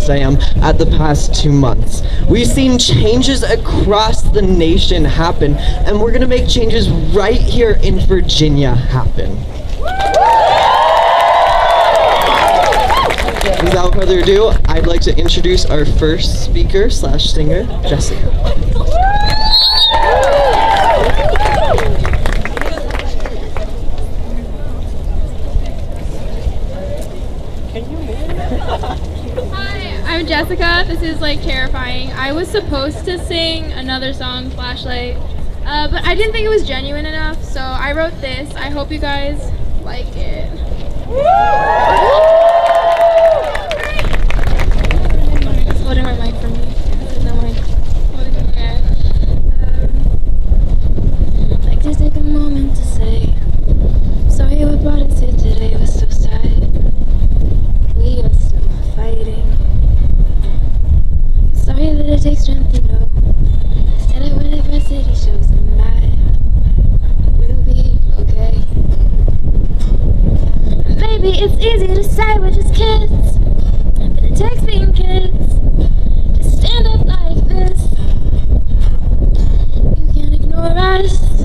I am at the past 2 months. We've seen changes across the nation happen, and we're gonna make changes right here in Virginia happen. Without further ado, I'd like to introduce our first speaker slash singer, Jessica. Hi, I'm Jessica. This is like terrifying. I was supposed to sing another song, Flashlight, but I didn't think it was genuine enough, so I wrote this. I hope you guys like it. It's holding my mic for me. There's no mic holding my head. I'd like to take a moment to say, sorry what brought us here today was so sad. We are still fighting. Sorry that it takes strength to know. Stand up when adversity shows I'm mad. We'll be okay. Maybe it's easy to say we're just kids, but it takes being kids to stand up like this. You can't ignore us.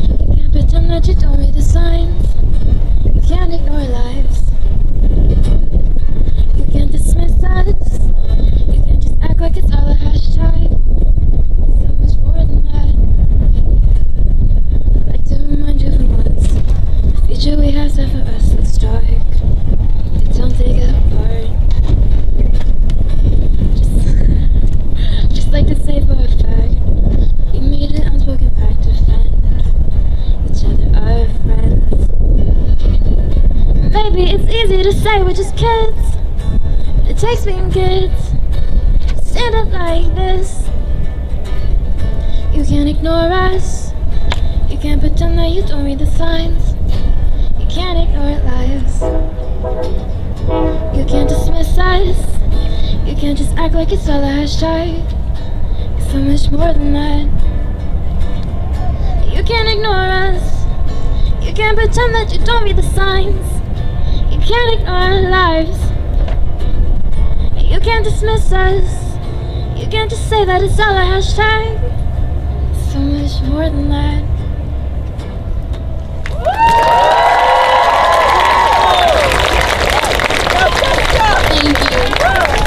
You can't pretend that you don't read the signs. You can't ignore lives. You can't dismiss us. You can't just act like it's all a hashtag. It's so much more than that. I'd like to remind you for once, the future we have set for us looks dark. Don't take it apart. Just like to say for a fact, we made an unspoken pact to defend each other, our friends. Maybe it's easy to say we're just kids, but it takes being kids to stand up like this. You can't ignore us. You can't pretend that you don't read the signs. You can't ignore lives. You can't dismiss us. You can't just act like it's all a hashtag. It's so much more than that. You can't ignore us. You can't pretend that you don't read the signs. You can't ignore our lives. You can't dismiss us. You can't just say that it's all a hashtag. It's so much more than that. Thank you.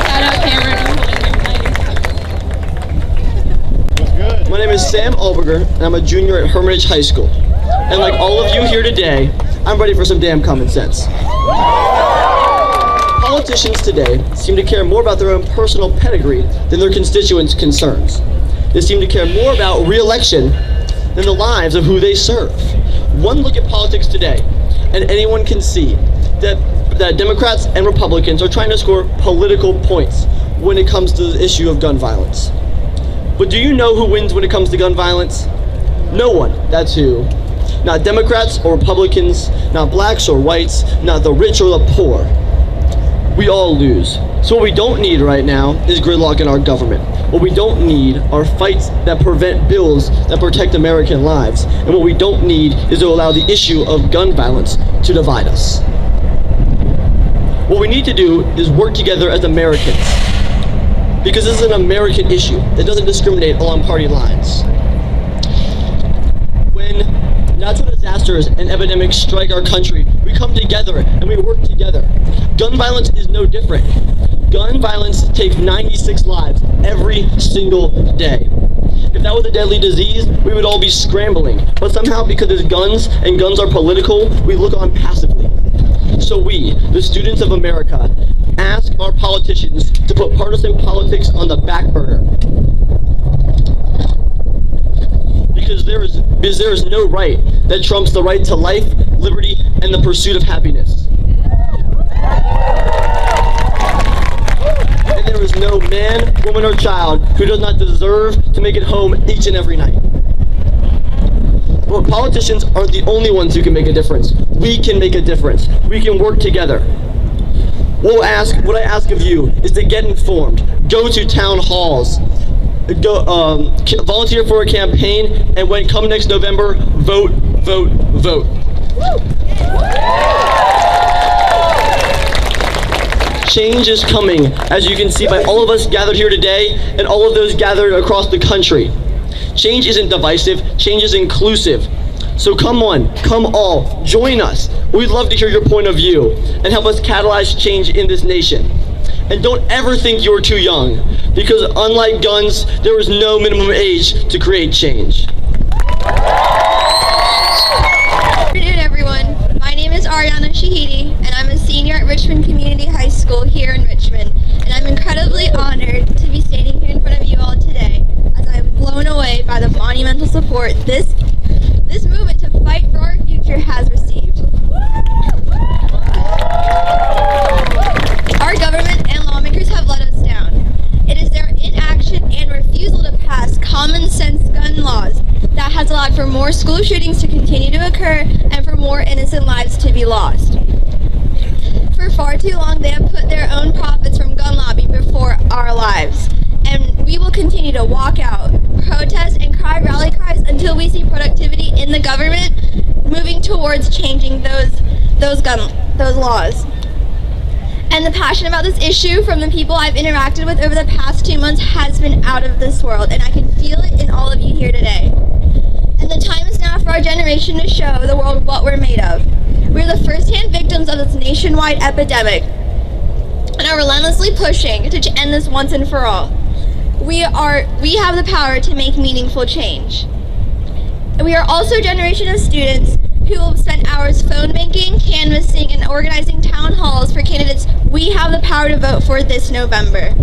Shout out Cameron. My name is Sam Alberger, and I'm a junior at Hermitage High School. And like all of you here today, I'm ready for some damn common sense. Politicians today seem to care more about their own personal pedigree than their constituents' concerns. They seem to care more about re-election than the lives of who they serve. One look at politics today, and anyone can see that Democrats and Republicans are trying to score political points when it comes to the issue of gun violence. But do you know who wins when it comes to gun violence? No one, that's who. Not Democrats or Republicans, not blacks or whites, not the rich or the poor. We all lose. So what we don't need right now is gridlock in our government. What we don't need are fights that prevent bills that protect American lives. And what we don't need is to allow the issue of gun violence to divide us. What we need to do is work together as Americans, because this is an American issue that doesn't discriminate along party lines. When natural disasters and epidemics strike our country, we come together and we work together. Gun violence is no different. Gun violence takes 96 lives every single day. If that was a deadly disease, we would all be scrambling. But somehow, because it's guns and guns are political, we look on passively. So we, the students of America, ask our politicians to put partisan politics on the back burner. Because there is no right that trumps the right to life, liberty, and the pursuit of happiness. And there is no man, woman, or child who does not deserve to make it home each and every night. But politicians aren't the only ones who can make a difference. We can make a difference. We can work together. What I ask of you is to get informed. Go to town halls. Go volunteer for a campaign, and when come next November, vote, vote, vote. Change is coming, as you can see by all of us gathered here today and all of those gathered across the country. Change isn't divisive, change is inclusive. So come on, come all, join us. We'd love to hear your point of view and help us catalyze change in this nation. And don't ever think you're too young, because unlike guns, there is no minimum age to create change. Good afternoon, everyone. My name is Ariana Shahidi, and I'm a senior at Richmond Community High School here in Richmond. And I'm incredibly honored to be standing here in front of you all today, as I am blown away by the monumental support this movement to fight for our future has received. Our government and lawmakers have let us down. It is their inaction and refusal to pass common sense gun laws that has allowed for more school shootings to continue to occur and for more innocent lives to be lost. For far too long, they have put their own profits from gun lobby before our lives. And we will continue to walk out, protest, and cry rally cries until we see productivity in the government moving towards changing those laws. And the passion about this issue from the people I've interacted with over the past 2 months has been out of this world, and I can feel it in all of you here today. And the time is now for our generation to show the world what we're made of. We're the first-hand victims of this nationwide epidemic and are relentlessly pushing to end this once and for all. We have the power to make meaningful change. We are also a generation of students who will spend hours phone banking, canvassing, and organizing town halls for candidates we have the power to vote for this November.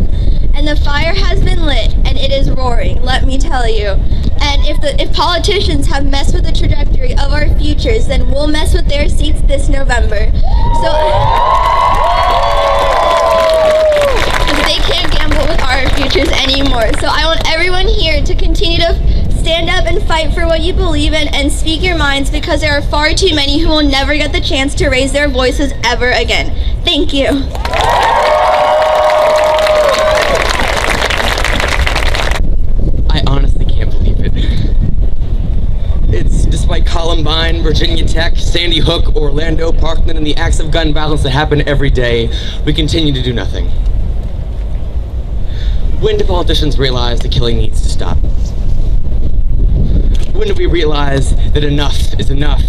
And the fire has been lit, and it is roaring, let me tell you. And if politicians have messed with the trajectory of our futures, then we'll mess with their seats this November. So they can't gamble with our futures anymore. So I want everyone here to continue to stand up and fight for what you believe in and speak your minds, because there are far too many who will never get the chance to raise their voices ever again. Thank you. I honestly can't believe it. It's despite Columbine, Virginia Tech, Sandy Hook, Orlando, Parkland, and the acts of gun violence that happen every day, we continue to do nothing. When do politicians realize the killing needs to stop? When do we realize that enough is enough?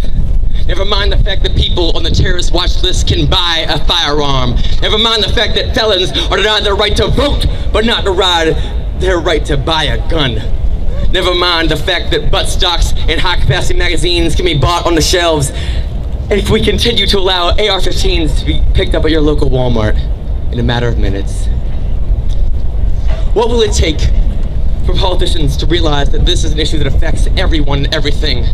Never mind the fact that people on the terrorist watch list can buy a firearm. Never mind the fact that felons are denied their right to vote, but not denied their right to buy a gun. Never mind the fact that buttstocks and high-capacity magazines can be bought on the shelves. And if we continue to allow AR-15s to be picked up at your local Walmart in a matter of minutes, what will it take for politicians to realize that this is an issue that affects everyone and everything?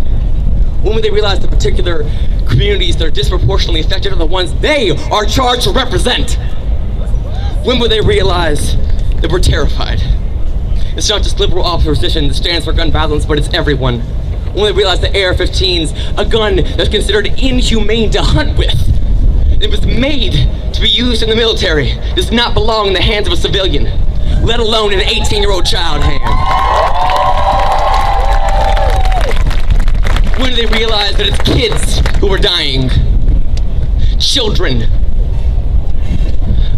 When will they realize the particular communities that are disproportionately affected are the ones they are charged to represent? When will they realize that we're terrified? It's not just liberal opposition that stands for gun violence, but it's everyone. When will they realize that AR-15s, a gun that's considered inhumane to hunt with, it was made to be used in the military, does not belong in the hands of a civilian, let alone in an 18-year-old child hand. When do they realize that it's kids who are dying? Children.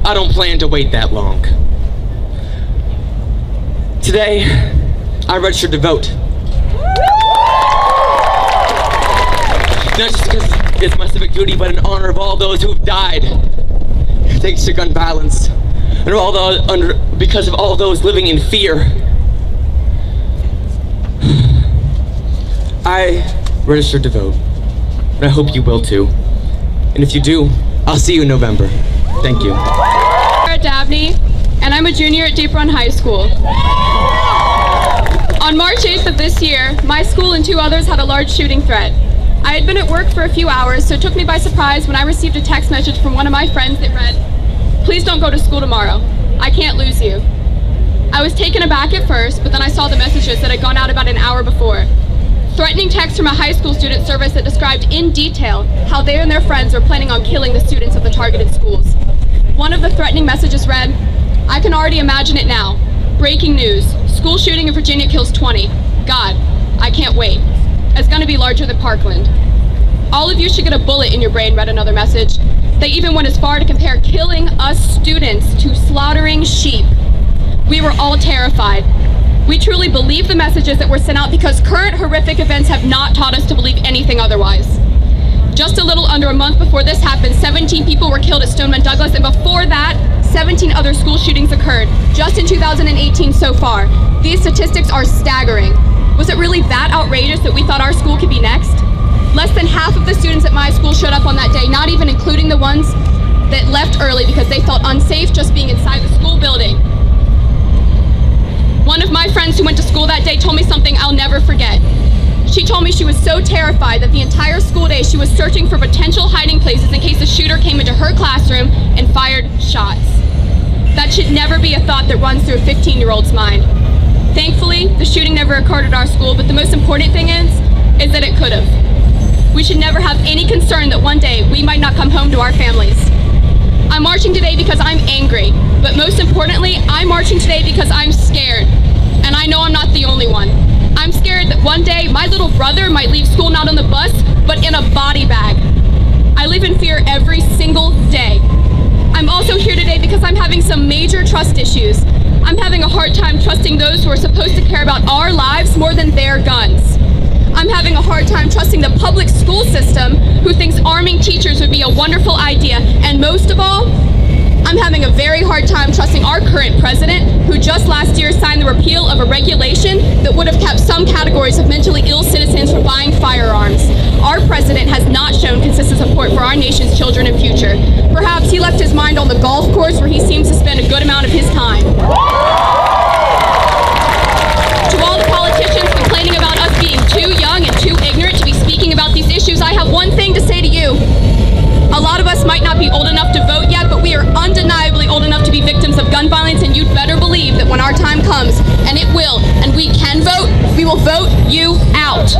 I don't plan to wait that long. Today, I registered to vote. Not just because it's my civic duty, but in honor of all those who have died thanks to gun violence, and because of all those living in fear. I registered to vote, and I hope you will too. And if you do, I'll see you in November. Thank you. I'm Dabney, and I'm a junior at Deep Run High School. On March 8th of this year, my school and 2 others had a large shooting threat. I had been at work for a few hours, so it took me by surprise when I received a text message from one of my friends that read, "Please don't go to school tomorrow. I can't lose you." I was taken aback at first, but then I saw the messages that had gone out about an hour before. Threatening texts from a high school student service that described in detail how they and their friends were planning on killing the students of the targeted schools. One of the threatening messages read, "I can already imagine it now. Breaking news. School shooting in Virginia kills 20. God, I can't wait. It's gonna be larger than Parkland. All of you should get a bullet in your brain," read another message. They even went as far to compare killing us students to slaughtering sheep. We were all terrified. We truly believe the messages that were sent out because current horrific events have not taught us to believe anything otherwise. Just a little under a month before this happened, 17 people were killed at Stoneman Douglas, and before that, 17 other school shootings occurred, just in 2018 so far. These statistics are staggering. Was it really that outrageous that we thought our school could be next? Less than half of the students at my school showed up on that day, not even including the ones that left early because they felt unsafe just being inside the school building. One of my friends who went to school that day told me something I'll never forget. She told me she was so terrified that the entire school day she was searching for potential hiding places in case a shooter came into her classroom and fired shots. That should never be a thought that runs through a 15-year-old's mind. Thankfully, the shooting never occurred at our school, but the most important thing is that it could have. We should never have any concern that one day we might not come home to our families. I'm marching today because I'm angry, but most importantly, I'm marching today because I'm scared. And I know I'm not the only one. I'm scared that one day my little brother might leave school not on the bus, but in a body bag. I live in fear every single day. I'm also here today because I'm having some major trust issues. I'm having a hard time trusting those who are supposed to care about our lives more than their guns. I'm having a hard time trusting the public school system who thinks arming teachers would be a wonderful idea. And most of all, I'm having a very hard time trusting our current president, who just last year signed the repeal of a regulation that would have kept some categories of mentally ill citizens from buying firearms. Our president has not shown consistent support for our nation's children and future. Perhaps he left his mind on the golf course where he seems to spend a good amount of his time. To all the politicians complaining about us being too young and too ignorant to be speaking about these issues, I have one thing to say to you. A lot of us might not be old enough to vote yet, but we are undeniably old enough to be victims of gun violence, and you'd better believe that when our time comes, and it will, and we can vote, we will vote you out.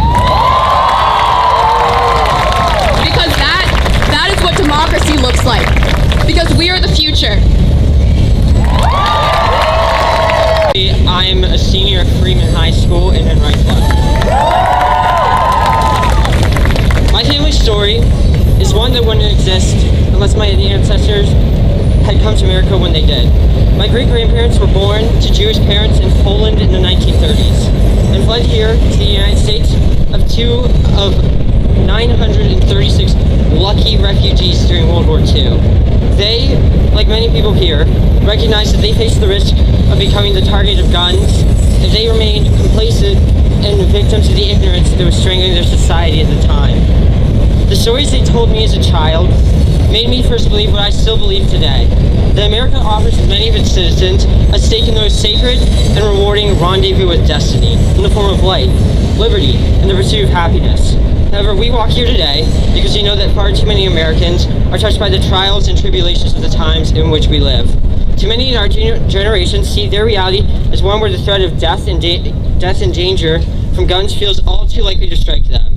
Because that is what democracy looks like. Because we are the future. I'm a senior at Freeman High School in Richmond. My family story is one that wouldn't exist unless my ancestors had come to America when they did. My great-grandparents were born to Jewish parents in Poland in the 1930s and fled here to the United States of 936 lucky refugees during World War II. They, like many people here, recognized that they faced the risk of becoming the target of guns if they remained complacent and victims of the ignorance that was strangling their society at the time. The stories they told me as a child made me first believe what I still believe today, that America offers many of its citizens a stake in the most sacred and rewarding rendezvous with destiny, in the form of life, liberty, and the pursuit of happiness. However, we walk here today because we know that far too many Americans are touched by the trials and tribulations of the times in which we live. Too many in our generation see their reality as one where the threat of death and danger from guns feels all too likely to strike them.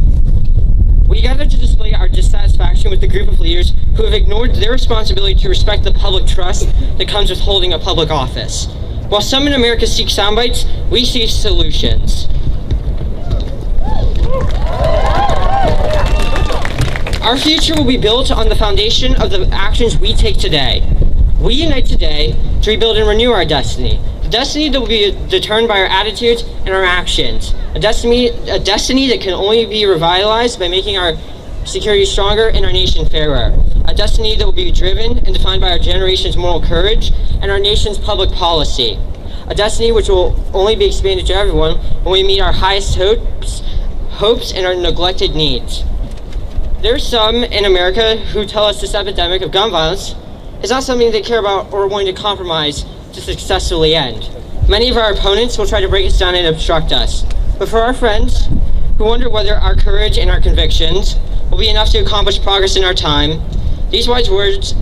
We gather to display our dissatisfaction with the group of leaders who have ignored their responsibility to respect the public trust that comes with holding a public office. While some in America seek soundbites, we seek solutions. Our future will be built on the foundation of the actions we take today. We unite today to rebuild and renew our destiny. The destiny that will be determined by our attitudes and our actions. A destiny that can only be revitalized by making our security stronger and our nation fairer. A destiny that will be driven and defined by our generation's moral courage and our nation's public policy. A destiny which will only be expanded to everyone when we meet our highest hopes and our neglected needs. There are some in America who tell us this epidemic of gun violence is not something they care about or are willing to compromise to successfully end. Many of our opponents will try to break us down and obstruct us. But for our friends who wonder whether our courage and our convictions will be enough to accomplish progress in our time, these wise words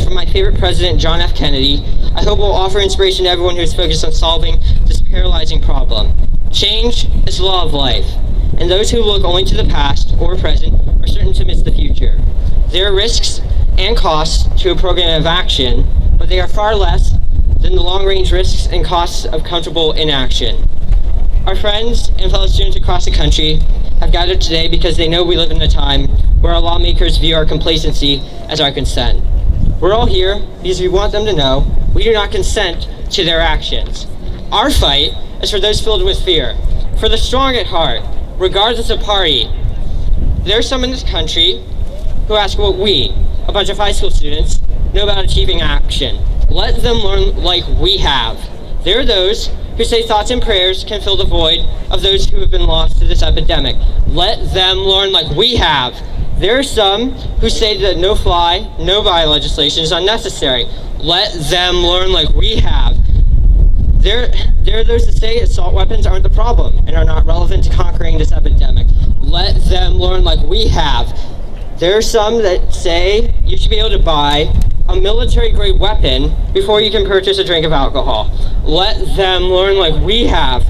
from my favorite president, John F. Kennedy, I hope will offer inspiration to everyone who is focused on solving this paralyzing problem. Change is the law of life, and those who look only to the past or present are certain to miss the future. There are risks and costs to a program of action, but they are far less than the long-range risks and costs of comfortable inaction. Our friends and fellow students across the country have gathered today because they know we live in a time where our lawmakers view our complacency as our consent. We're all here because we want them to know we do not consent to their actions. Our fight is for those filled with fear, for the strong at heart, regardless of party. There are some in this country who ask what we, a bunch of high school students, know about achieving action. Let them learn like we have. There are those who say thoughts and prayers can fill the void of those who have been lost to this epidemic. Let them learn like we have. There are some who say that no-fly, no-buy legislation is unnecessary. Let them learn like we have. There are those that say assault weapons aren't the problem and are not relevant to conquering this epidemic. Let them learn like we have. There are some that say you should be able to buy a military-grade weapon before you can purchase a drink of alcohol. Let them learn like we have.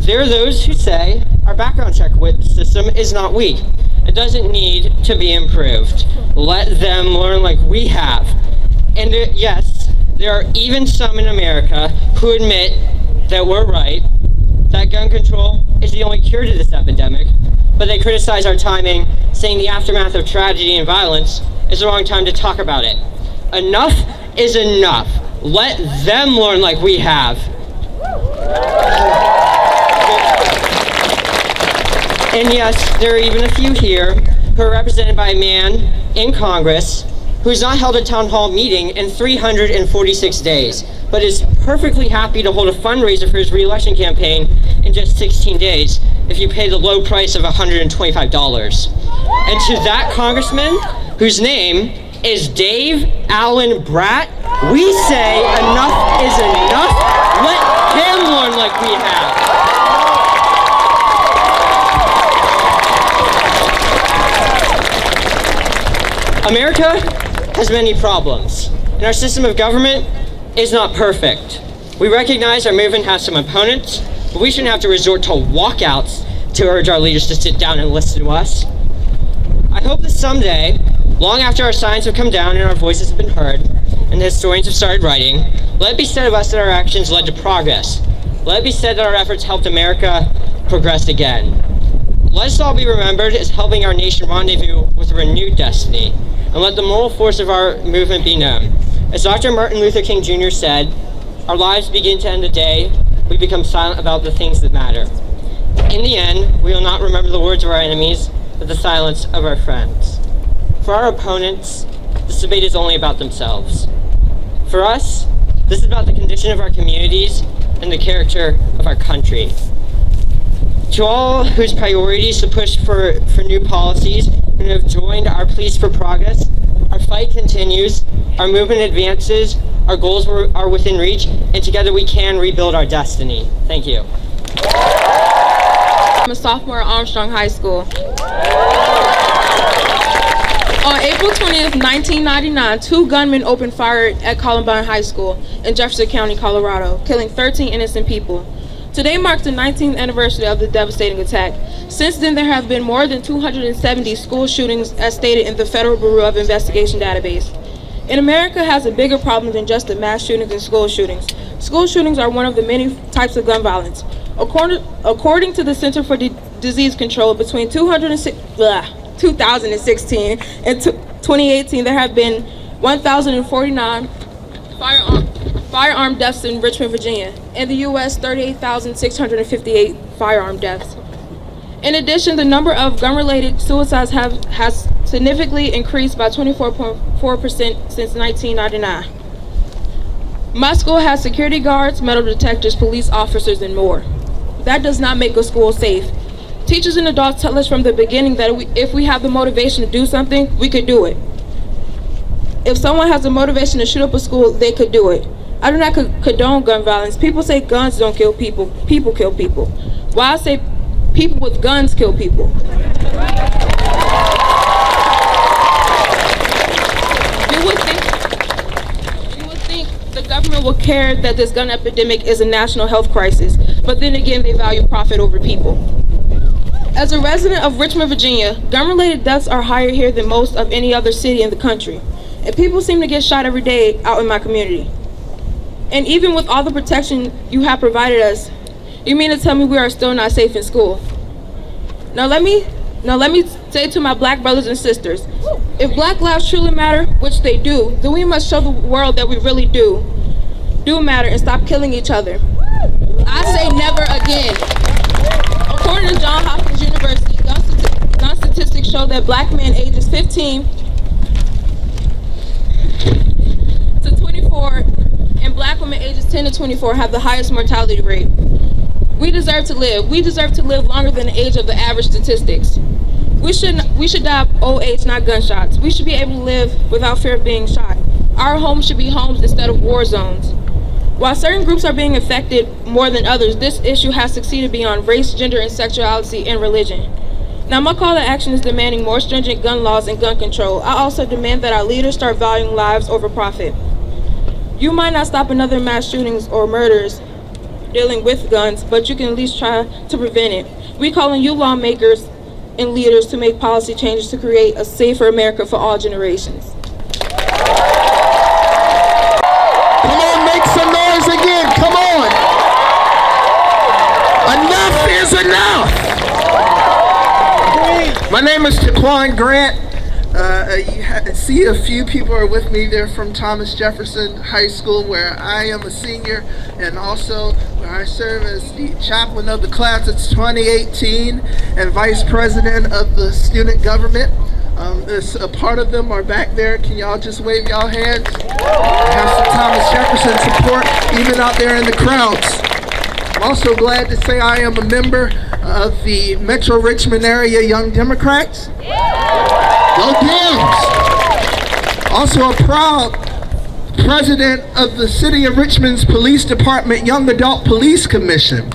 There are those who say our background check system is not weak. It doesn't need to be improved. Let them learn like we have. And yes, there are even some in America who admit that we're right, that gun control is the only cure to this epidemic, but they criticize our timing, saying the aftermath of tragedy and violence is the wrong time to talk about it. Enough is enough. Let them learn like we have. And yes, there are even a few here who are represented by a man in Congress who's not held a town hall meeting in 346 days, but is perfectly happy to hold a fundraiser for his re-election campaign in just 16 days if you pay the low price of $125. And to that congressman, whose name is Dave Allen Bratt, we say enough is enough. Let him learn like we have. America has many problems, and our system of government is not perfect. We recognize our movement has some opponents, but we shouldn't have to resort to walkouts to urge our leaders to sit down and listen to us. I hope that someday, long after our signs have come down and our voices have been heard, and the historians have started writing, let it be said of us that our actions led to progress. Let it be said that our efforts helped America progress again. Let us all be remembered as helping our nation rendezvous with a renewed destiny, and let the moral force of our movement be known. As Dr. Martin Luther King Jr. said, our lives begin to end the day we become silent about the things that matter. In the end, we will not remember the words of our enemies, but the silence of our friends. For our opponents, this debate is only about themselves. For us, this is about the condition of our communities and the character of our country. To all whose priority is to push for new policies and who have joined our pleas for progress, our fight continues, our movement advances, our goals are within reach, and together we can rebuild our destiny. Thank you. I'm a sophomore at Armstrong High School. On April 20th, 1999, 2 gunmen opened fire at Columbine High School in Jefferson County, Colorado, killing 13 innocent people. Today marks the 19th anniversary of the devastating attack. Since then, there have been more than 270 school shootings as stated in the Federal Bureau of Investigation database. And America has a bigger problem than just the mass shootings and school shootings. School shootings are one of the many types of gun violence. According to the Center for Disease Control, between 2016 and 2018, there have been 1,049 firearm deaths in Richmond, Virginia. In the U.S., 38,658 firearm deaths. In addition, the number of gun-related suicides has significantly increased by 24.4% since 1999. My school has security guards, metal detectors, police officers, and more. That does not make a school safe. Teachers and adults tell us from the beginning that if we have the motivation to do something, we could do it. If someone has the motivation to shoot up a school, they could do it. I do not condone gun violence. People say guns don't kill people. People kill people. Why I say people with guns kill people. You would think the government will care that this gun epidemic is a national health crisis, but then again, they value profit over people. As a resident of Richmond, Virginia, gun-related deaths are higher here than most of any other city in the country. And people seem to get shot every day out in my community. And even with all the protection you have provided us, you mean to tell me we are still not safe in school? Now let me Now let me say to my black brothers and sisters, if black lives truly matter, which they do, then we must show the world that we really do matter and stop killing each other. I say never again. According to Johns Hopkins University, gun statistics show that black men ages 15 to 24 and black women ages 10 to 24 have the highest mortality rate. We deserve to live. We deserve to live longer than the age of the average statistics. We should die of old age, not gunshots. We should be able to live without fear of being shot. Our homes should be homes instead of war zones. While certain groups are being affected more than others, this issue has succeeded beyond race, gender, and sexuality and religion. Now my call to action is demanding more stringent gun laws and gun control. I also demand that our leaders start valuing lives over profit. You might not stop another mass shootings or murders dealing with guns, but you can at least try to prevent it. We call on you lawmakers and leaders to make policy changes to create a safer America for all generations. Come on, make some noise again. Come on. Enough is enough. My name is Taquan Grant. You see a few people are with me. They're from Thomas Jefferson High School, where I am a senior, and also where I serve as the chaplain of the class of 2018 and vice president of the student government. A part of them are back there. Can y'all just wave y'all hands? Have some Thomas Jefferson support even out there in the crowds. I'm also glad to say I am a member of the Metro Richmond area Young Democrats. Go Dems! Also a proud president of the City of Richmond's Police Department Young Adult Police Commission,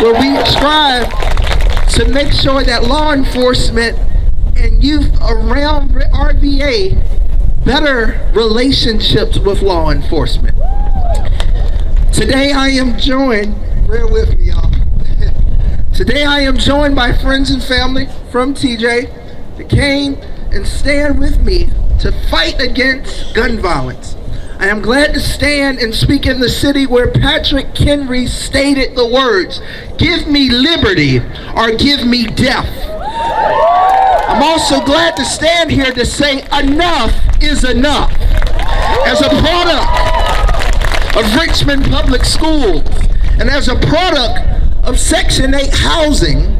where we strive to make sure that law enforcement and youth around RVA better relationships with law enforcement. Today I am joined, bear with me y'all. Today I am joined by friends and family from TJ that came and stand with me to fight against gun violence. I am glad to stand and speak in the city where Patrick Henry stated the words, "Give me liberty or give me death." I'm also glad to stand here to say enough is enough. As a product of Richmond Public Schools and as a product of Section 8 housing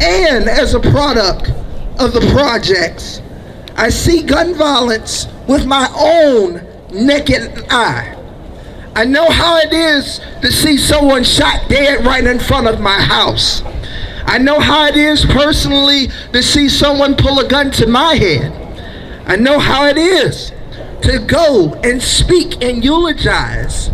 and as a product of the projects, I see gun violence with my own naked eye. I know how it is to see someone shot dead right in front of my house. I know how it is personally to see someone pull a gun to my head. I know how it is to go and speak and eulogize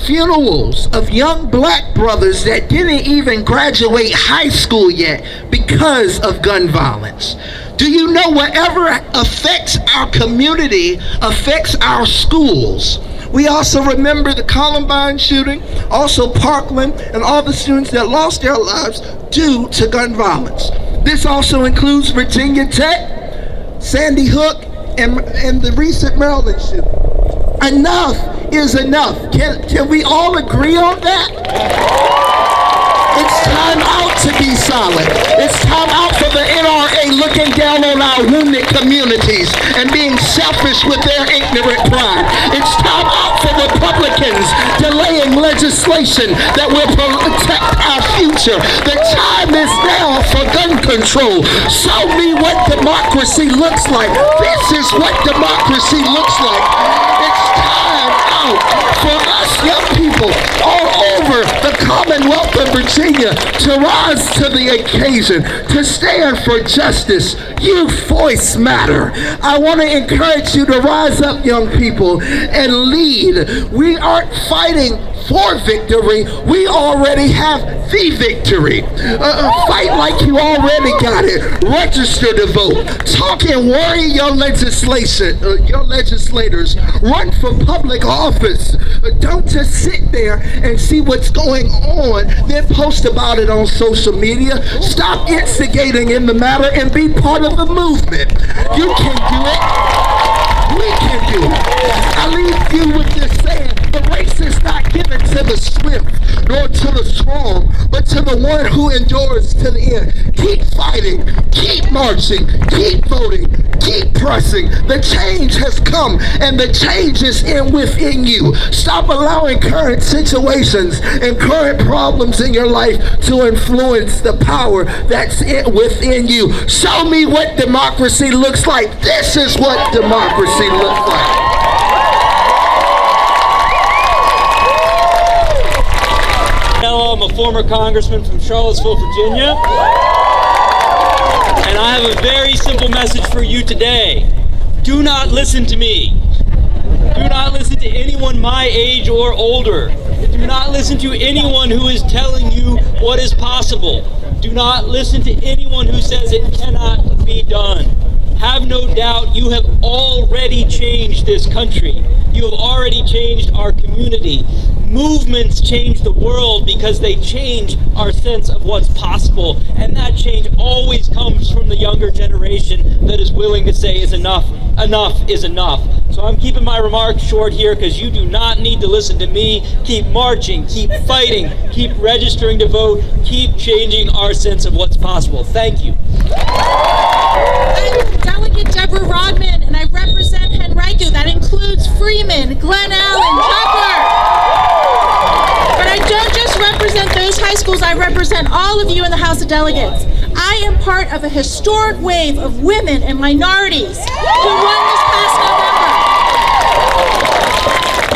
funerals of young black brothers that didn't even graduate high school yet because of gun violence. Do you know whatever affects our community affects our schools? We also remember the Columbine shooting, also Parkland, and all the students that lost their lives due to gun violence. This also includes Virginia Tech, Sandy Hook, and the recent Maryland shooting. Enough is enough. Can we all agree on that? It's time out to be silent. It's time out for the NRA looking down on our wounded communities and being selfish with their ignorant pride. It's time out for Republicans delaying legislation that will protect our future. The time is now for gun control. Show me what democracy looks like. This is what democracy looks like. It's time out for us young people all over the Commonwealth of Virginia to rise to the occasion, to stand for justice. Your voice matter. I want to encourage you to rise up, young people, and lead. We aren't fighting for victory. We already have the victory. Fight like you already got it. Register to vote. Talk and worry your legislators. Run for public office. Don't just sit there and see what's going on, then post about it on social media. Stop instigating in the matter and be part of the movement. You can do it. We can do it. I leave you with this saying, the race is not given to the swift nor to the strong, but to the one who endures to the end. Keep fighting. Keep marching, keep voting, keep pressing. The change has come, and the change is within you. Stop allowing current situations and current problems in your life to influence the power that's within you. Show me what democracy looks like. This is what democracy looks like. Hello, I'm a former congressman from Charlottesville, Virginia. And I have a very simple message for you today. Do not listen to me. Do not listen to anyone my age or older. Do not listen to anyone who is telling you what is possible. Do not listen to anyone who says it cannot be done. Have no doubt you have already changed this country. You have already changed our community. Movements change the world because they change our sense of what's possible. And that change always comes from the younger generation that is willing to say is enough. Enough is enough. So I'm keeping my remarks short here because you do not need to listen to me. Keep marching, keep fighting, keep registering to vote, keep changing our sense of what's possible. Thank you. I'm Delegate Deborah Rodman, and I represent Henrico. That includes Freeman, Glen Allen, Tucker. But I don't just represent those high schools, I represent all of you in the House of Delegates. I am part of a historic wave of women and minorities who won this past November.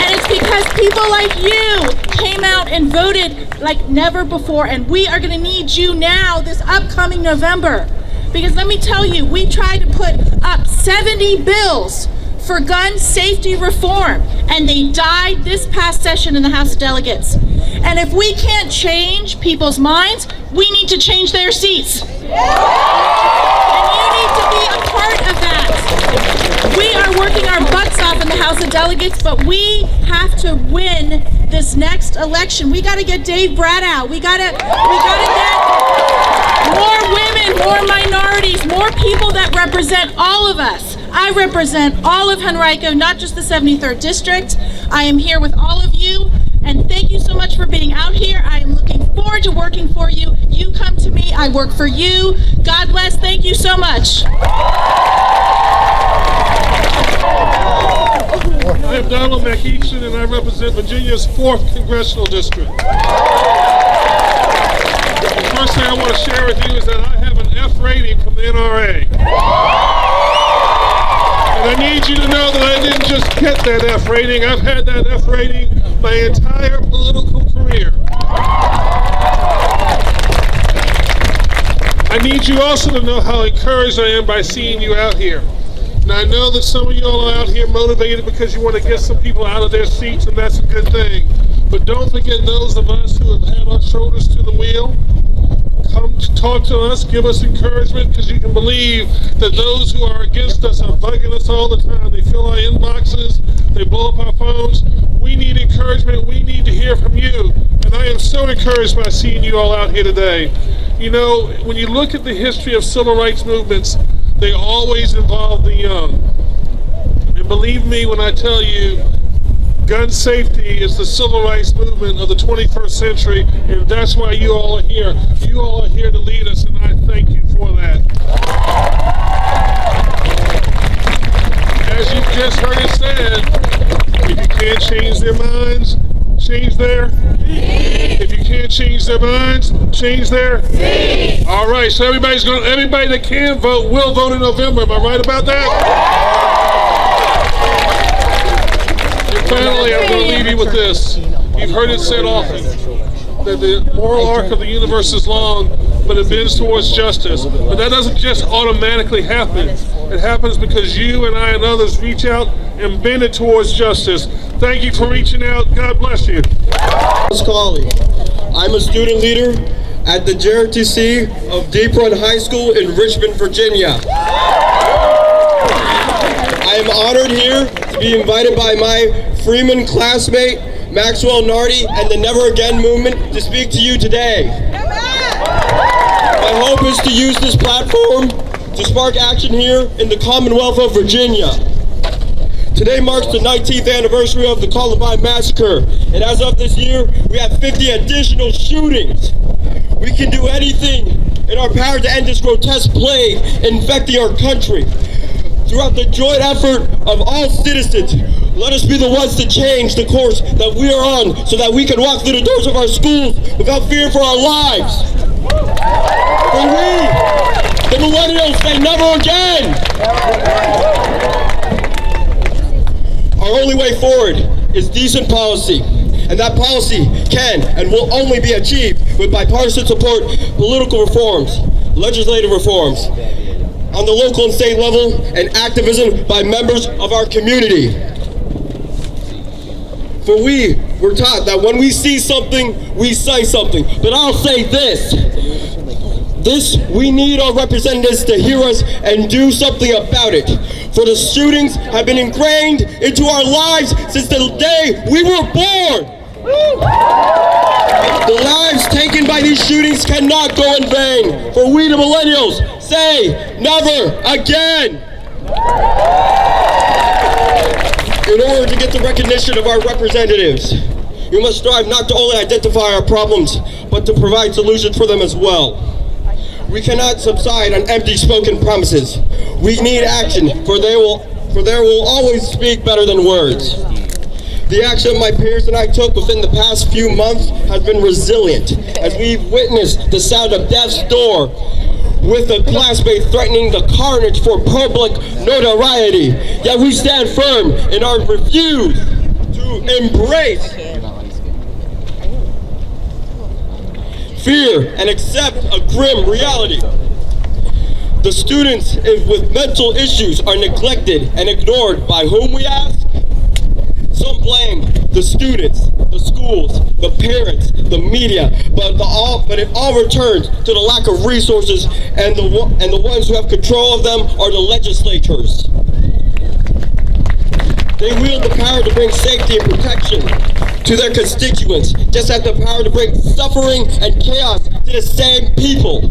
And it's because people like you came out and voted like never before, and we are going to need you now this upcoming November. Because let me tell you, we tried to put up 70 bills for gun safety reform, and they died this past session in the House of Delegates. And if we can't change people's minds, we need to change their seats. And you need to be a part of that. We are working our butts off in the House of Delegates, but we have to win this next election. We got to get Dave Brad out. We got to get more women, more minorities, more people that represent all of us. I represent all of Henrico, not just the 73rd District. I am here with all of you, and thank you so much for being out here. I am looking forward to working for you. You come to me, I work for you. God bless, thank you so much. I am Donald McEachin, and I represent Virginia's 4th Congressional District. The first thing I want to share with you is that I have an F rating from the NRA. And I need you to know that I didn't just get that F rating. I've had that F rating my entire political career. I need you also to know how encouraged I am by seeing you out here. And I know that some of you all are out here motivated because you want to get some people out of their seats, and that's a good thing. But don't forget those of us who have had our shoulders to the wheel. Come to talk to us, give us encouragement, because you can believe that those who are against us are bugging us all the time. They fill our inboxes, they blow up our phones. We need encouragement, we need to hear from you. And I am so encouraged by seeing you all out here today. You know, when you look at the history of civil rights movements, they always involve the young. And believe me when I tell you, gun safety is the civil rights movement of the 21st century, and that's why you all are here. You all are here to lead us, and I thank you for that. As you just heard it said, if you can't change their minds, change their seat. If you can't change their minds, change their seat. All right, so everybody that can vote will vote in November. Am I right about that? Finally, I'm going to leave you with this. You've heard it said often that the moral arc of the universe is long, but it bends towards justice. But that doesn't just automatically happen. It happens because you and I and others reach out and bend it towards justice. Thank you for reaching out. God bless you. I'm a student leader at the JRTC of Deep Run High School in Richmond, Virginia. I am honored here to be invited by my Freeman classmate, Maxwell Nardi, and the Never Again movement to speak to you today. My hope is to use this platform to spark action here in the Commonwealth of Virginia. Today marks the 19th anniversary of the Columbine Massacre, and as of this year, we have 50 additional shootings. We can do anything in our power to end this grotesque plague infecting our country. Throughout the joint effort of all citizens, let us be the ones to change the course that we are on so that we can walk through the doors of our schools without fear for our lives. For we, the millennials, say never again. Our only way forward is decent policy. And that policy can and will only be achieved with bipartisan support, political reforms, legislative reforms, on the local and state level, and activism by members of our community. For we were taught that when we see something, we say something. But I'll say this. We need our representatives to hear us and do something about it. For the shootings have been ingrained into our lives since the day we were born. The lives taken by these shootings cannot go in vain. For we, the millennials, say never again. In order to get the recognition of our representatives, we must strive not to only identify our problems, but to provide solutions for them as well. We cannot subside on empty spoken promises. We need action, for they will always speak better than words. The action my peers and I took within the past few months has been resilient, as we've witnessed the sound of death's door, with a classmate threatening the carnage for public notoriety. Yet we stand firm in our refuse to embrace fear and accept a grim reality. The students with mental issues are neglected and ignored by whom, we ask? Some blame the students, the schools, the parents, the media, but it all returns to the lack of resources, and the ones who have control of them are the legislators. They wield the power to bring safety and protection to their constituents, just as the power to bring suffering and chaos to the same people.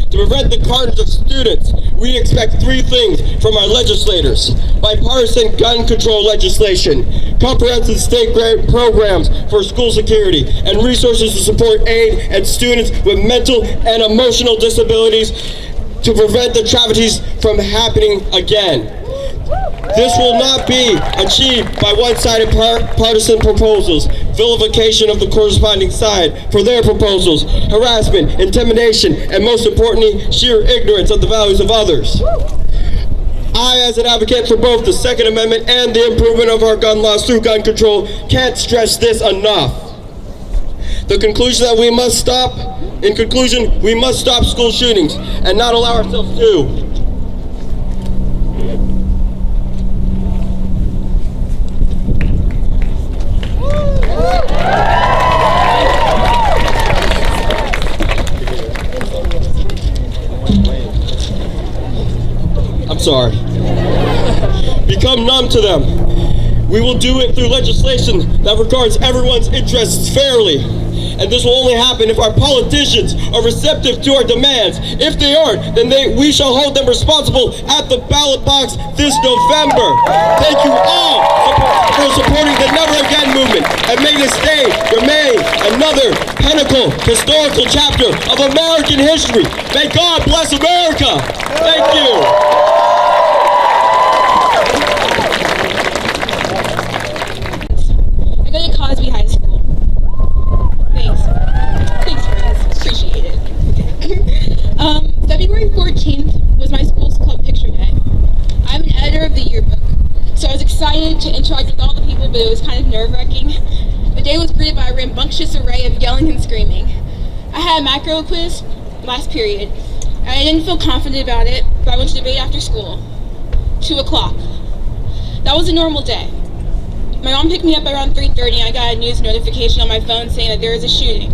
To prevent the carnage of students, we expect three things from our legislators: bipartisan gun control legislation, comprehensive state grant programs for school security, and resources to support aid and students with mental and emotional disabilities to prevent the tragedies from happening again. This will not be achieved by one-sided partisan proposals, vilification of the corresponding side for their proposals, harassment, intimidation, and most importantly, sheer ignorance of the values of others. I, as an advocate for both the Second Amendment and the improvement of our gun laws through gun control, can't stress this enough. In conclusion, we must stop school shootings and not allow ourselves to. Become numb to them. We will do it through legislation that regards everyone's interests fairly. And this will only happen if our politicians are receptive to our demands. If they aren't, then we shall hold them responsible at the ballot box this November. Thank you all for supporting the Never Again movement, and may this day remain another pinnacle historical chapter of American history. May God bless America. Thank you. February 14th was my school's club picture day. I'm an editor of the yearbook, so I was excited to interact with all the people, but it was kind of nerve-wracking. The day was greeted by a rambunctious array of yelling and screaming. I had a macro quiz last period, and I didn't feel confident about it, but I went to debate after school. 2 o'clock. That was a normal day. My mom picked me up around 3:30, and I got a news notification on my phone saying that there was a shooting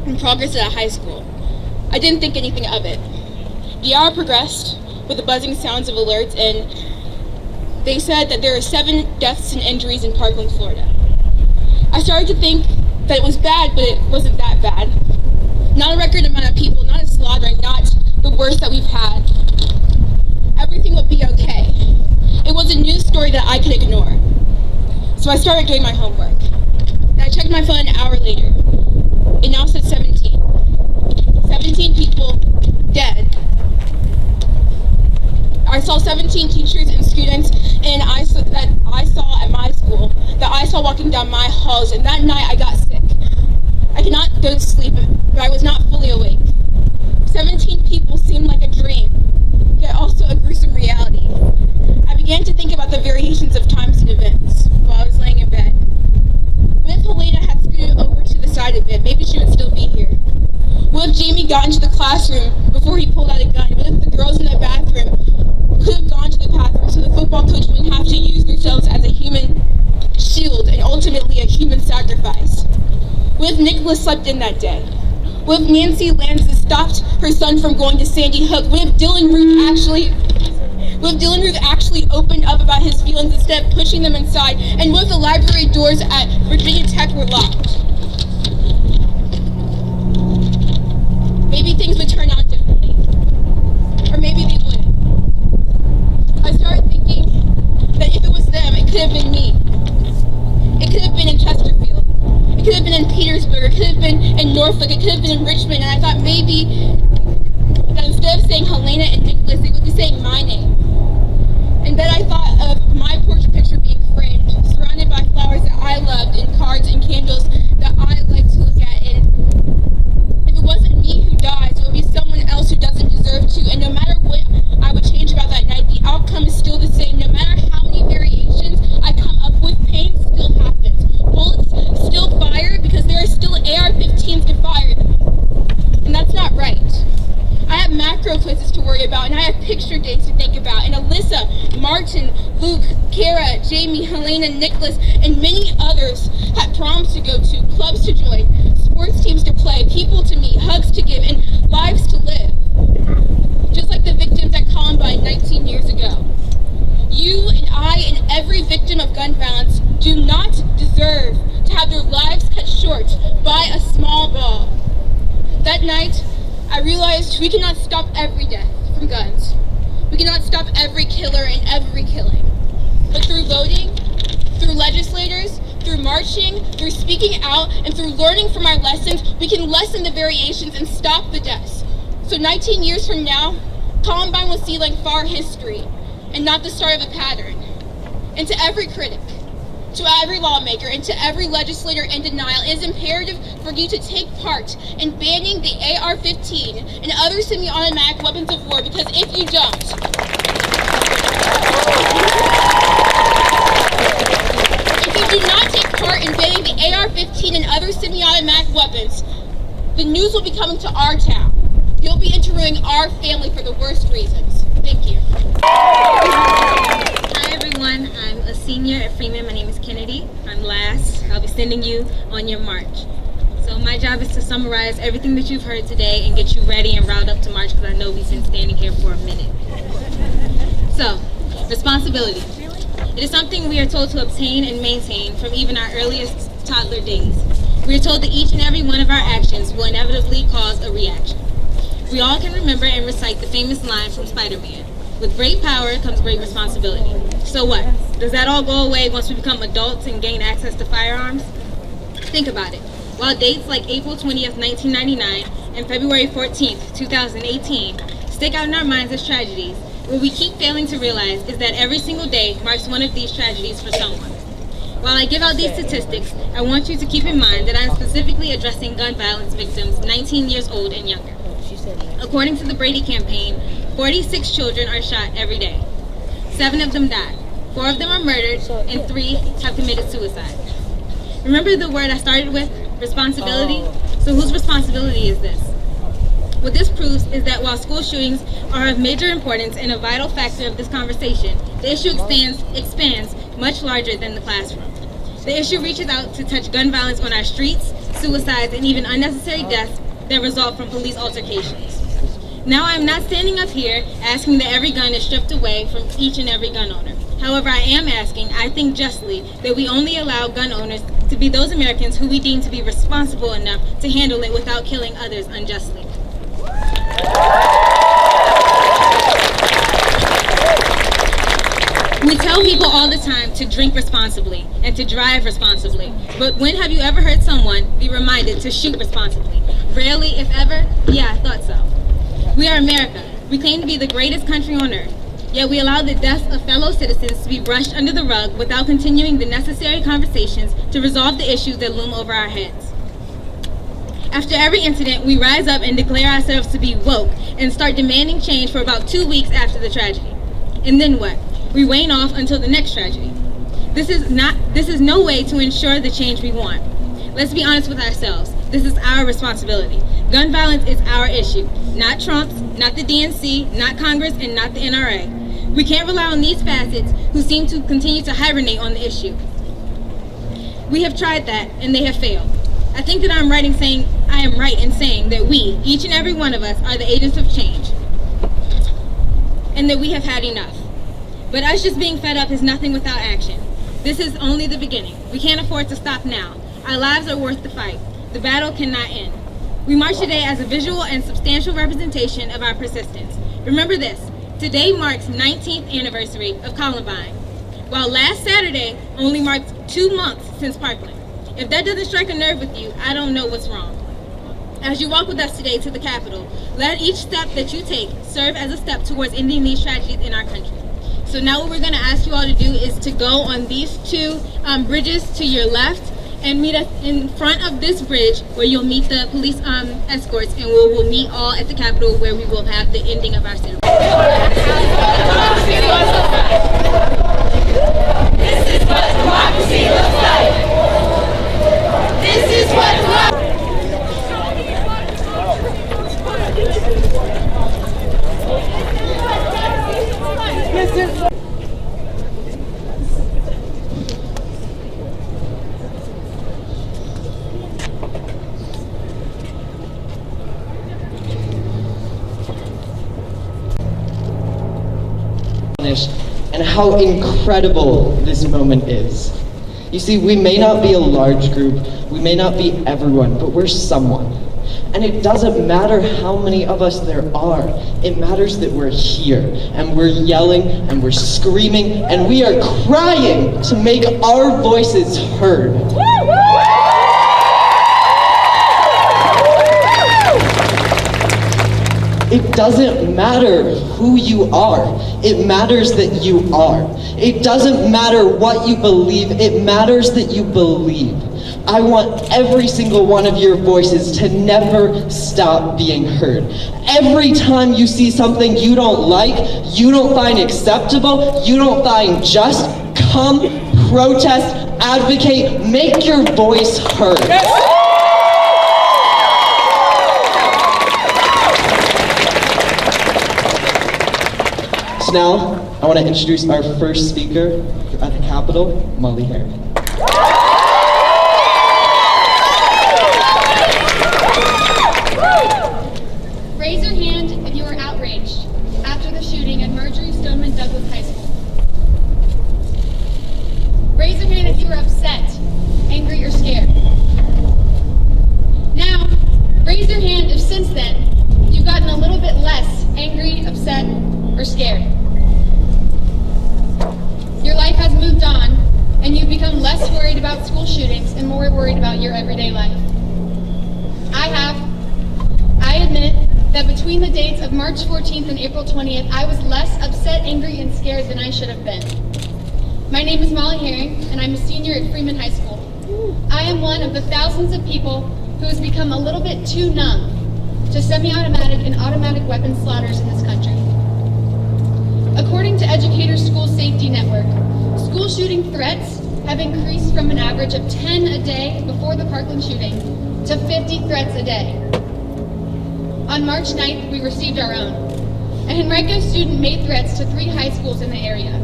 in progress at a high school. I didn't think anything of it. The hour progressed with the buzzing sounds of alerts, and they said that there are 7 deaths and injuries in Parkland, Florida. I started to think that it was bad, but it wasn't that bad. Not a record amount of people, not a slaughter, not the worst that we've had. Everything would be okay. It was a news story that I could ignore. So I started doing my homework. And I checked my phone an hour later. It now said 17. 17 people dead. I saw 17 teachers and students that I saw at my school, that I saw walking down my halls, and that night I got sick. I could not go to sleep, but I was not fully awake. 17 people seemed like a dream, yet also a gruesome reality. I began to think about the variations of times and events while I was laying in bed. What if Helena had scooted over to the side of it? Maybe she would still be here. What if Jamie got into the classroom before he pulled out a gun? What if the girls in the bathroom could have gone to the bathroom so the football coach wouldn't have to use themselves as a human shield and ultimately a human sacrifice? What if Nicholas slept in that day? What if Nancy Lanza stopped her son from going to Sandy Hook? What if Dylan Ruth actually opened up about his feelings instead of pushing them inside? And what if the library doors at Virginia Tech were locked? Maybe things would turn out differently. Or maybe they wouldn't. I started thinking that if it was them, it could have been me. It could have been in Chesterfield. It could have been in Petersburg. It could have been in Norfolk. It could have been in Richmond. And I thought maybe that instead of saying Helena and Nicholas, they would be saying my name. And then I thought of my portrait picture being framed, surrounded by flowers that I loved, and cards and candles that I liked to look at. And if it wasn't me who dies, it would be someone else who doesn't deserve to. And no matter what I would change about that night, the outcome is still the same. No matter how many variations I come up with, pain still happens. Bullets still fire because there are still AR-15s to fire. And that's not right. I have macro quizzes to worry about, and I have picture dates to think about. And Alyssa, Martin, Luke, Kara, Jamie, Helena, Nicholas, and many others had proms to go to, clubs to join, sports teams to play, people to meet, hugs to give, and lives to live. Just like the victims at Columbine 19 years ago. You and I and every victim of gun violence do not deserve to have their lives cut short by a small ball. That night, I realized we cannot stop every death from guns. We cannot stop every killer and every killing. But through voting, through legislators, through marching, through speaking out, and through learning from our lessons, we can lessen the variations and stop the deaths. So 19 years from now, Columbine will see like far history and not the start of a pattern. And to every critic, to every lawmaker, and to every legislator in denial, it is imperative for you to take part in banning the AR-15 and other semi-automatic weapons of war, because if you don't, do not take part in banning the AR-15 and other semi-automatic weapons, the news will be coming to our town. You'll be interviewing our family for the worst reasons. Thank you. Hi everyone, I'm a senior at Freeman. My name is Kennedy. I'm last. I'll be sending you on your march. So my job is to summarize everything that you've heard today and get you ready and riled up to march, because I know we've been standing here for a minute. So, responsibility. It is something we are told to obtain and maintain from even our earliest toddler days. We are told that each and every one of our actions will inevitably cause a reaction. We all can remember and recite the famous line from Spider-Man, "With great power comes great responsibility." So what? Does that all go away once we become adults and gain access to firearms? Think about it. While dates like April 20th, 1999 and February 14th, 2018 stick out in our minds as tragedies, what we keep failing to realize is that every single day marks one of these tragedies for someone. While I give out these statistics, I want you to keep in mind that I am specifically addressing gun violence victims 19 years old and younger. According to the Brady campaign, 46 children are shot every day. 7 of them died. 4 of them are murdered, and 3 have committed suicide. Remember the word I started with? Responsibility? So whose responsibility is this? What this proves is that while school shootings are of major importance and a vital factor of this conversation, the issue expands much larger than the classroom. The issue reaches out to touch gun violence on our streets, suicides, and even unnecessary deaths that result from police altercations. Now, I am not standing up here asking that every gun is stripped away from each and every gun owner. However, I am asking, I think justly, that we only allow gun owners to be those Americans who we deem to be responsible enough to handle it without killing others unjustly. We tell people all the time to drink responsibly and to drive responsibly, but when have you ever heard someone be reminded to shoot responsibly? Rarely, if ever? Yeah, I thought so. We are America. We claim to be the greatest country on earth. Yet we allow the deaths of fellow citizens to be brushed under the rug without continuing the necessary conversations to resolve the issues that loom over our heads. After every incident, we rise up and declare ourselves to be woke and start demanding change for about 2 weeks after the tragedy. And then what? We wane off until the next tragedy. This is no way to ensure the change we want. Let's be honest with ourselves. This is our responsibility. Gun violence is our issue, not Trump's, not the DNC, not Congress, and not the NRA. We can't rely on these facets who seem to continue to hibernate on the issue. We have tried that, and they have failed. I think that I am right in saying that we, each and every one of us, are the agents of change, and that we have had enough. But us just being fed up is nothing without action. This is only the beginning. We can't afford to stop now. Our lives are worth the fight. The battle cannot end. We march today as a visual and substantial representation of our persistence. Remember this, today marks 19th anniversary of Columbine, while last Saturday only marked 2 months since Parkland. If that doesn't strike a nerve with you, I don't know what's wrong. As you walk with us today to the Capitol, let each step that you take serve as a step towards ending these tragedies in our country. So now what we're going to ask you all to do is to go on these 2 bridges to your left and meet us in front of this bridge where you'll meet the police escorts, and we'll meet all at the Capitol where we will have the ending of our ceremony. This is what democracy looks like. This is what and how incredible this moment is. You see, we may not be a large group, we may not be everyone, but we're someone. And it doesn't matter how many of us there are, it matters that we're here, and we're yelling, and we're screaming, and we are crying to make our voices heard. It doesn't matter who you are, it matters that you are. It doesn't matter what you believe, it matters that you believe. I want every single one of your voices to never stop being heard. Every time you see something you don't like, you don't find acceptable, you don't find just, come, protest, advocate, make your voice heard. So now, I want to introduce our first speaker at the Capitol, Molly Herring. Raise your hand if you are outraged after the shooting at Marjorie Stoneman Douglas High School. Raise your hand if you are upset, angry, or scared. Now, raise your hand if since then you've gotten a little bit less angry, upset, or scared. Your life has moved on, and you've become less worried about school shootings and more worried about your everyday life. I admit that between the dates of March 14th and April 20th, I was less upset, angry, and scared than I should have been. My name is Molly Herring, and I'm a senior at Freeman High School. I am one of the thousands of people who has become a little bit too numb to semi-automatic and automatic weapon slaughters in this country. According to Educators School Safety Network, school shooting threats have increased from an average of 10 a day before the Parkland shooting to 50 threats a day. On March 9th, we received our own. A Henrico student made threats to 3 high schools in the area.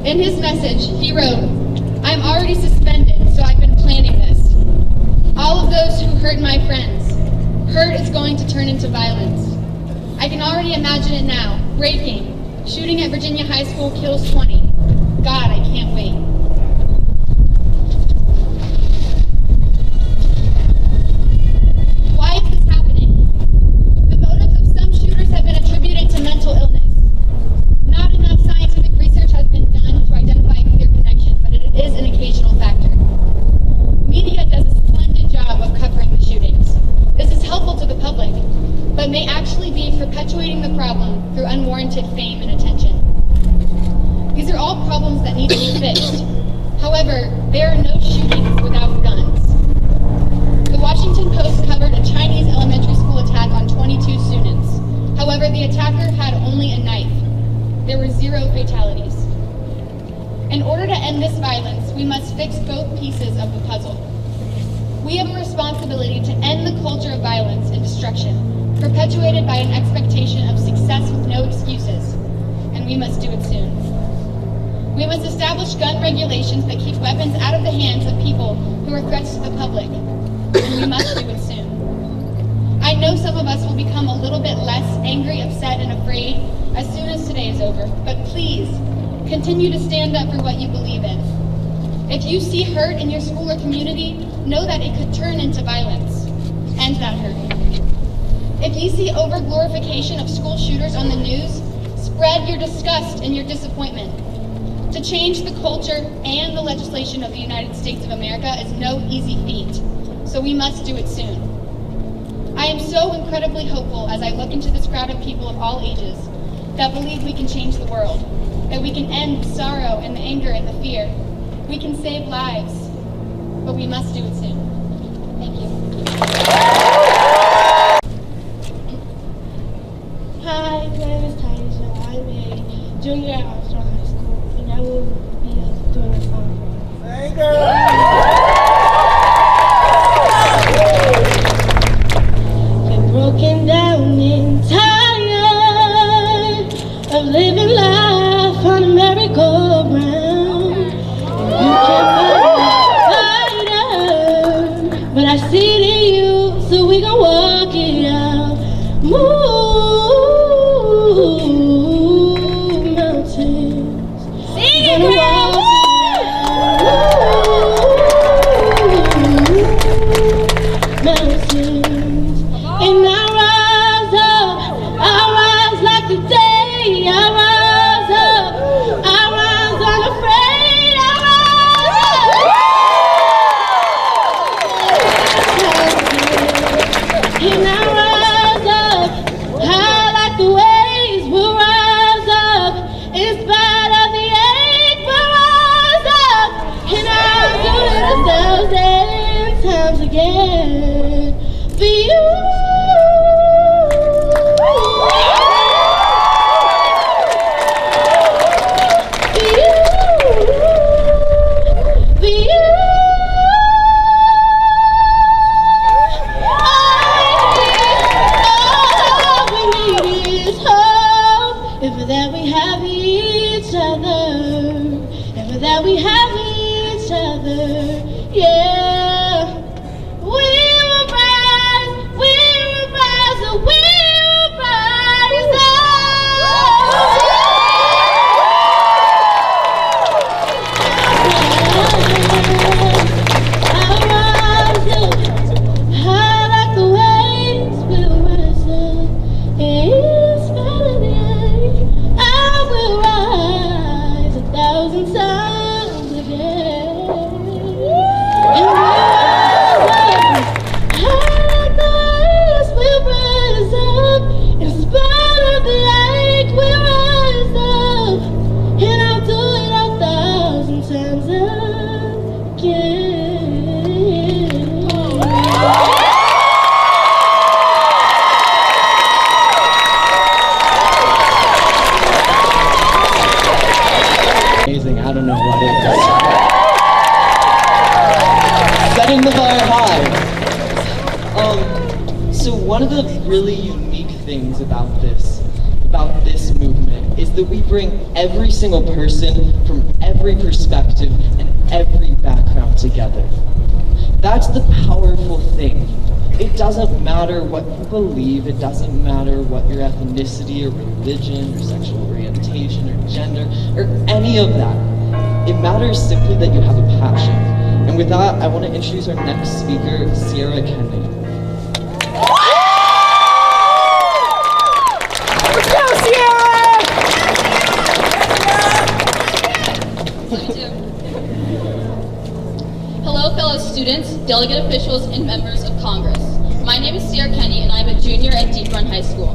In his message, he wrote, "I'm already suspended, so I've been planning this. All of those who hurt my friends, hurt is going to turn into violence. I can already imagine it now, breaking, shooting at Virginia High School kills 20. God, I can't wait." Why is this happening? The motives of some shooters have been attributed to mental illness. Not enough scientific research has been done to identify a clear connection, but it is an occasional factor. Media does a splendid job of covering the shootings. actually be perpetuating the problem through unwarranted fame and attention. These are all problems that need to be fixed. However, there are no shootings without guns. The Washington Post covered a Chinese elementary school attack on 22 students. However, the attacker had only a knife. There were 0 fatalities. In order to end this violence, we must fix both pieces of the puzzle. We have a responsibility to end the culture of violence and destruction, perpetuated by an expectation of success with no excuses, and we must do it soon. We must establish gun regulations that keep weapons out of the hands of people who are threats to the public, and we must do it soon. I know some of us will become a little bit less angry, upset, and afraid as soon as today is over, but please, continue to stand up for what you believe in. If you see hurt in your school or community, know that it could turn into violence. End that hurt. If you see over-glorification of school shooters on the news, spread your disgust and your disappointment. To change the culture and the legislation of the United States of America is no easy feat, so we must do it soon. I am so incredibly hopeful as I look into this crowd of people of all ages that believe we can change the world, that we can end the sorrow and the anger and the fear. We can save lives, but we must do it soon. Thank you. Hi, my name is Taisha. I'm a junior at Armstrong High School, and I will be doing a song. Thank you. Been broken down and tired of living life on a merry-go-round. You can't fight a fighter, but I see it in you, so we gon' walk it out. Move mountains. Sing it, girl! Mountains. And I rise like the day. I rise up, I rise unafraid. I rise up, and I rise up, high like the waves. We'll rise up, in spite of the ache. We'll rise up, and I'll do it 1,000 times again for you. That we have each other, and for that we have each other, yeah. We will rise, we will rise, we will rise up. I'll rise up, high like the waves, we'll rise up, in spite of the I will rise 1,000 times again. And we'll rise up, high like the waves, we'll rise up. In spite of the ache, we'll rise up. And I'll do it 1,000 times again. Amazing, I don't know what it is. Setting the bar high. So one of the really unique things about this movement is that we bring every single person from every perspective and every background together. That's the powerful thing. It doesn't matter what you believe, it doesn't matter what your ethnicity or religion or sexual orientation or gender or any of that. It matters simply that you have a passion. And with that, I want to introduce our next speaker, Sierra Kennedy. Let's go, Sierra! Hello, fellow students, delegate officials, and members of Congress. My My name is Sierra Kenny, and I'm a junior at Deep Run High School.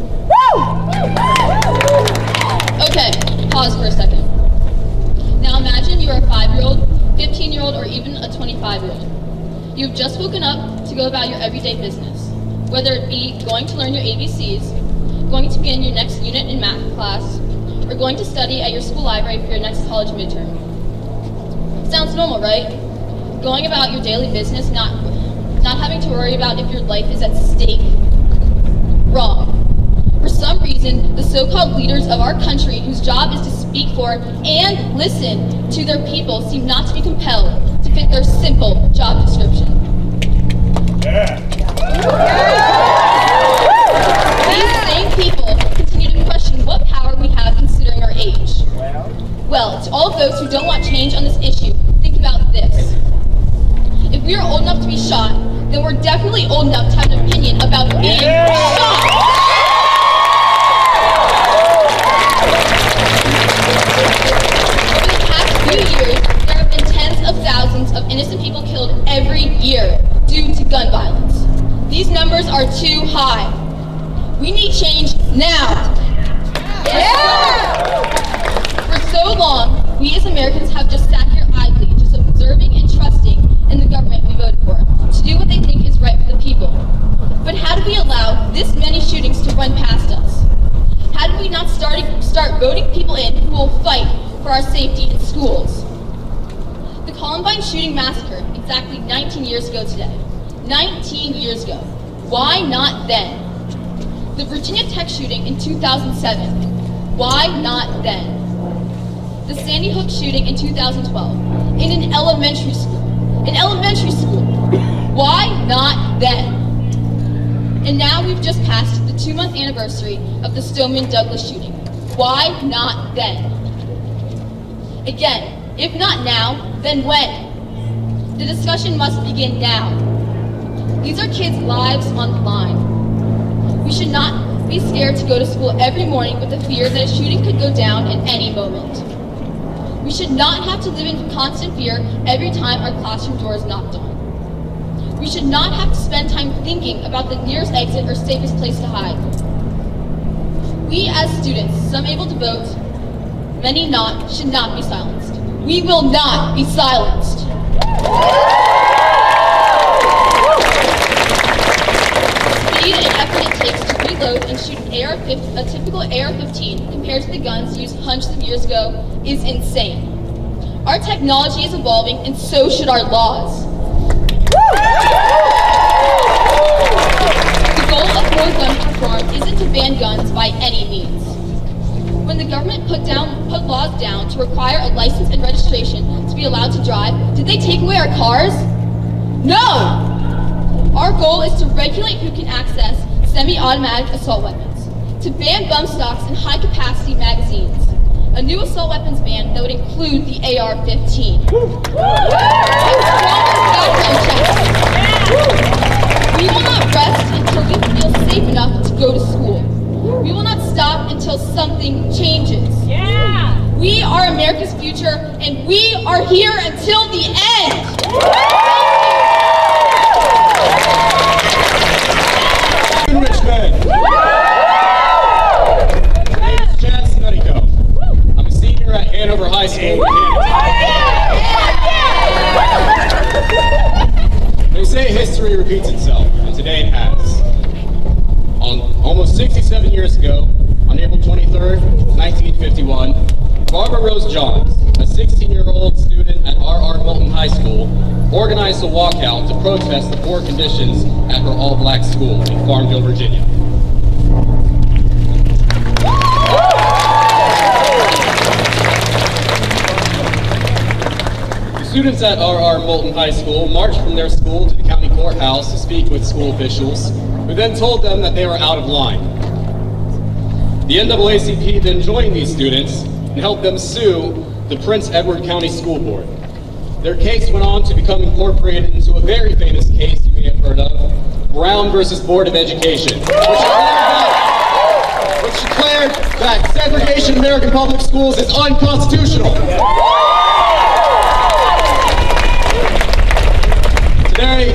Okay, pause for a second. Now imagine you are a 5-year-old, 15-year-old, or even a 25-year-old. You've just woken up to go about your everyday business, whether it be going to learn your ABCs, going to begin your next unit in math class, or going to study at your school library for your next college midterm. Sounds normal, right? Going about your daily business, not having to worry about if your life is at stake. Wrong. For some reason, the so-called leaders of our country, whose job is to speak for and listen to their people, seem not to be compelled to fit their simple job description. These same people continue to question what power we have considering our age. Well, to all of those who don't want change on this issue, think about this. If we are old enough to be shot, then we're definitely old enough to have an opinion about being shot. Over the past few years, there have been tens of thousands of innocent people killed every year due to gun violence. These numbers are too high. We need change now. For so long, we as Americans have just sat here idly, just observing and trusting in the government we voted for, to do what they think is right for the people. But how do we allow this many shootings to run past us? How do we not start voting people in who will fight for our safety in schools? The Columbine shooting massacre, exactly 19 years ago today. 19 years ago. Why not then? The Virginia Tech shooting in 2007. Why not then? The Sandy Hook shooting in 2012 in an elementary school. An elementary school. Why not then? And now we've just passed the 2-month anniversary of the Stoneman Douglas shooting. Why not then? Again, if not now, then when? The discussion must begin now. These are kids' lives on the line. We should not be scared to go to school every morning with the fear that a shooting could go down at any moment. We should not have to live in constant fear every time our classroom door is knocked on. We should not have to spend time thinking about the nearest exit or safest place to hide. We as students, some able to vote, many not, should not be silenced. We will not be silenced. Speed and effort it takes to reload and shoot a typical AR-15 compared to the guns used hundreds of years ago is insane. Our technology is evolving, and so should our laws. The goal of more gun reform isn't to ban guns by any means. When the government put laws down to require a license and registration to be allowed to drive, did they take away our cars? No! Our goal is to regulate who can access semi-automatic assault weapons, to ban bump stocks and high-capacity magazines, a new assault weapons ban that would include the AR-15. We will not rest until we feel safe enough to go to school. We will not stop until something changes. We are America's future, and we are here until the end. In Richmond. My name is Chad Snuddyco. I'm a senior at Hanover High School. They say history repeats itself, and today it has. Almost 67 years ago, on April 23rd, 1951, Barbara Rose Johns, a 16-year-old student at R.R. Moulton High School, organized a walkout to protest the poor conditions at her all-black school in Farmville, Virginia. The students at R.R. Moulton High School marched from their school to the county courthouse to speak with school officials, who then told them that they were out of line. The NAACP then joined these students and helped them sue the Prince Edward County School Board. Their case went on to become incorporated into a very famous case you may have heard of, Brown versus Board of Education, which declared that segregation in American public schools is unconstitutional. Today,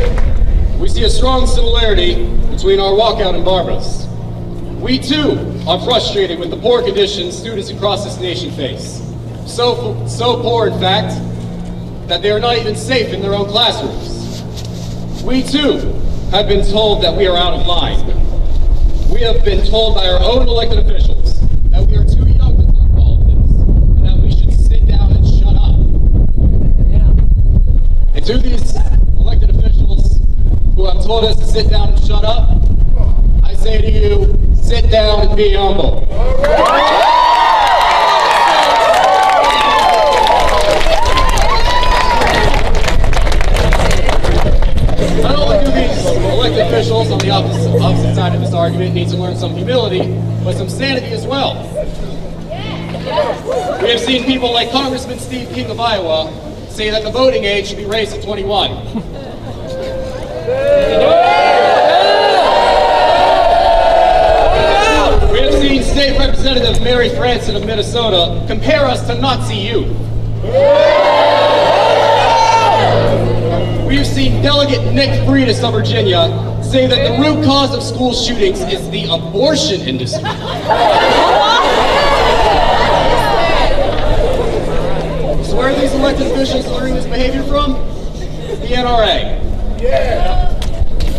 we see a strong similarity between between our Walkout and Barbara's. We too are frustrated with the poor conditions students across this nation face. So poor, in fact, that they are not even safe in their own classrooms. We too have been told that we are out of line. We have been told by our own elected officials that we are too young to talk politics and that we should sit down and shut up. And to these elected officials who have told us to sit down and shut up, I say to you, sit down and be humble. Not only do these elected officials on the opposite side of this argument need to learn some humility, but some sanity as well. We have seen people like Congressman Steve King of Iowa say that the voting age should be raised to 21. We have seen State Representative Mary Franson of Minnesota compare us to Nazi youth. We have seen Delegate Nick Freitas of Virginia say that the root cause of school shootings is the abortion industry. So where are these elected officials learning this behavior from? The NRA.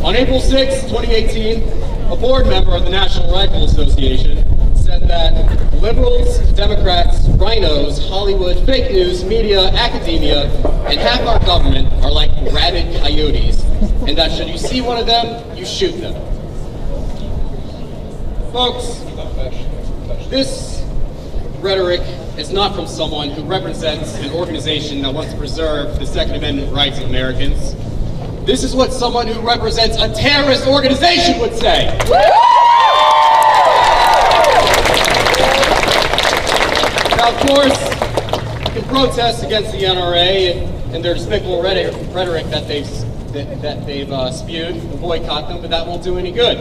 On April 6, 2018, a board member of the National Rifle Association said that liberals, Democrats, rhinos, Hollywood, fake news, media, academia, and half our government are like rabid coyotes, and that should you see one of them, you shoot them. Folks, this rhetoric is not from someone who represents an organization that wants to preserve the Second Amendment rights of Americans. This is what someone who represents a terrorist organization would say. Now, of course, you can protest against the NRA and their despicable rhetoric that they've spewed and boycott them, but that won't do any good.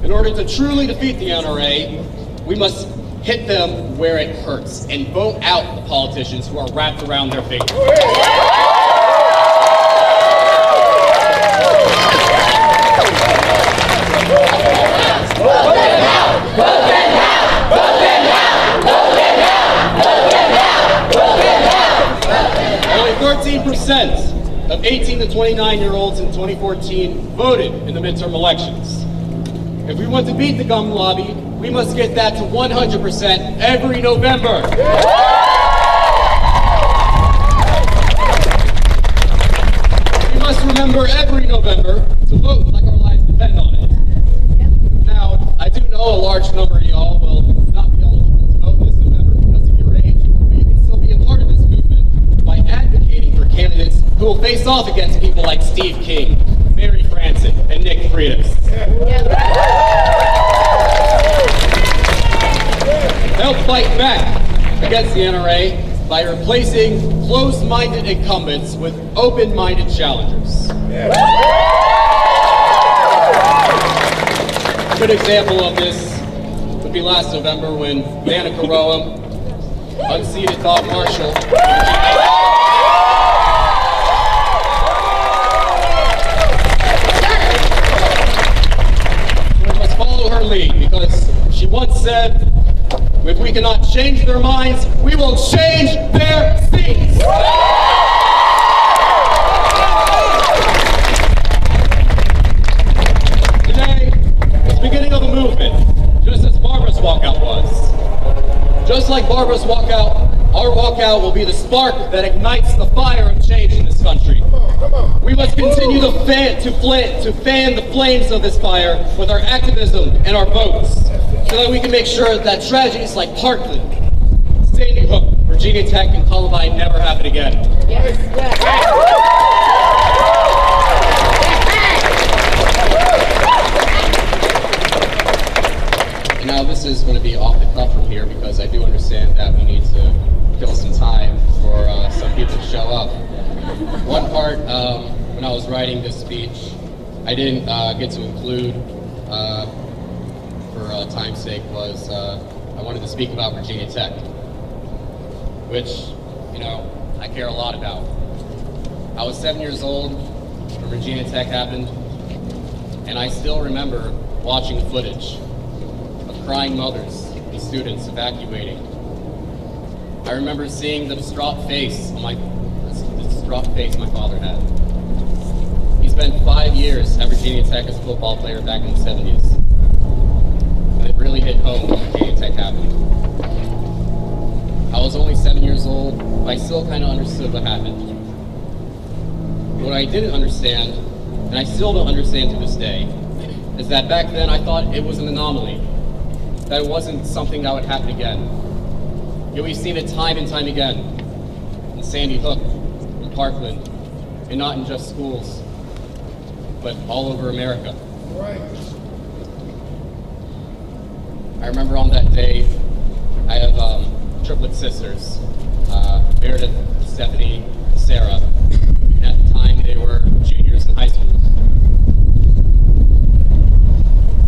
In order to truly defeat the NRA, we must hit them where it hurts and vote out the politicians who are wrapped around their fingers. Only 13% of 18 to 29-year-olds in 2014 voted in the midterm elections. If we want to beat the gun lobby, we must get that to 100% every November. We must remember every November to vote like our lives depend on it. Now, I do know a large number of y'all will not be eligible to vote this November because of your age, but you can still be a part of this movement by advocating for candidates who will face off against people like Steve King, Mary Franson, and Nick Freitas. They'll fight back against the NRA by replacing closed-minded incumbents with open-minded challengers. A good example of this would be last November when Danica Roem unseated Bob Marshall. We must follow her lead because she once said, if we cannot change their minds, we will change their seats. Today is the beginning of a movement, just as Barbara's walkout was. Just like Barbara's walkout, our walkout will be the spark that ignites the fire of change in this country. We must continue to fan the flames of this fire with our activism and our votes, so that we can make sure that tragedies like Parkland, Sandy Hook, Virginia Tech, and Columbine never happen again. And now this is going to be off the cuff from here because I do understand that we need to kill some time for some people to show up. One part, when I was writing this speech, I didn't get to include for time's sake was I wanted to speak about Virginia Tech, which, you know, I care a lot about. I was 7 years old when Virginia Tech happened, And I still remember watching the footage of crying mothers and students evacuating. I remember seeing the distraught face my father had. He spent 5 years at Virginia Tech as a football player back in the 70s. And it really hit home when Virginia Tech happened. I was only 7 years old, but I still kind of understood what happened. What I didn't understand, and I still don't understand to this day, is that back then I thought it was an anomaly, that it wasn't something that would happen again. Yet we've seen it time and time again, in Sandy Hook, in Parkland, and not in just schools, but all over America. Right. I remember on that day, I have triplet sisters, Meredith, Stephanie, Sarah. And at the time, they were juniors in high school.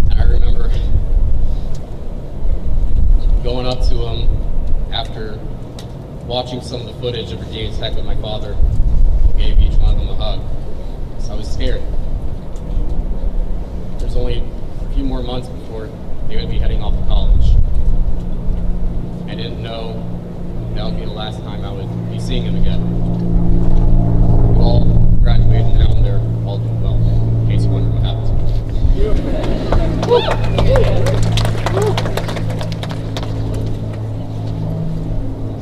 And I remember going up to them after watching some of the footage of Virginia Tech with my father. Gave each one of them a hug. So I was scared. There's only a few more months before they would be heading off to college. I didn't know that would be the last time I would be seeing them again. We've all graduated now and they're all doing well, in case you're wondering what happened to me.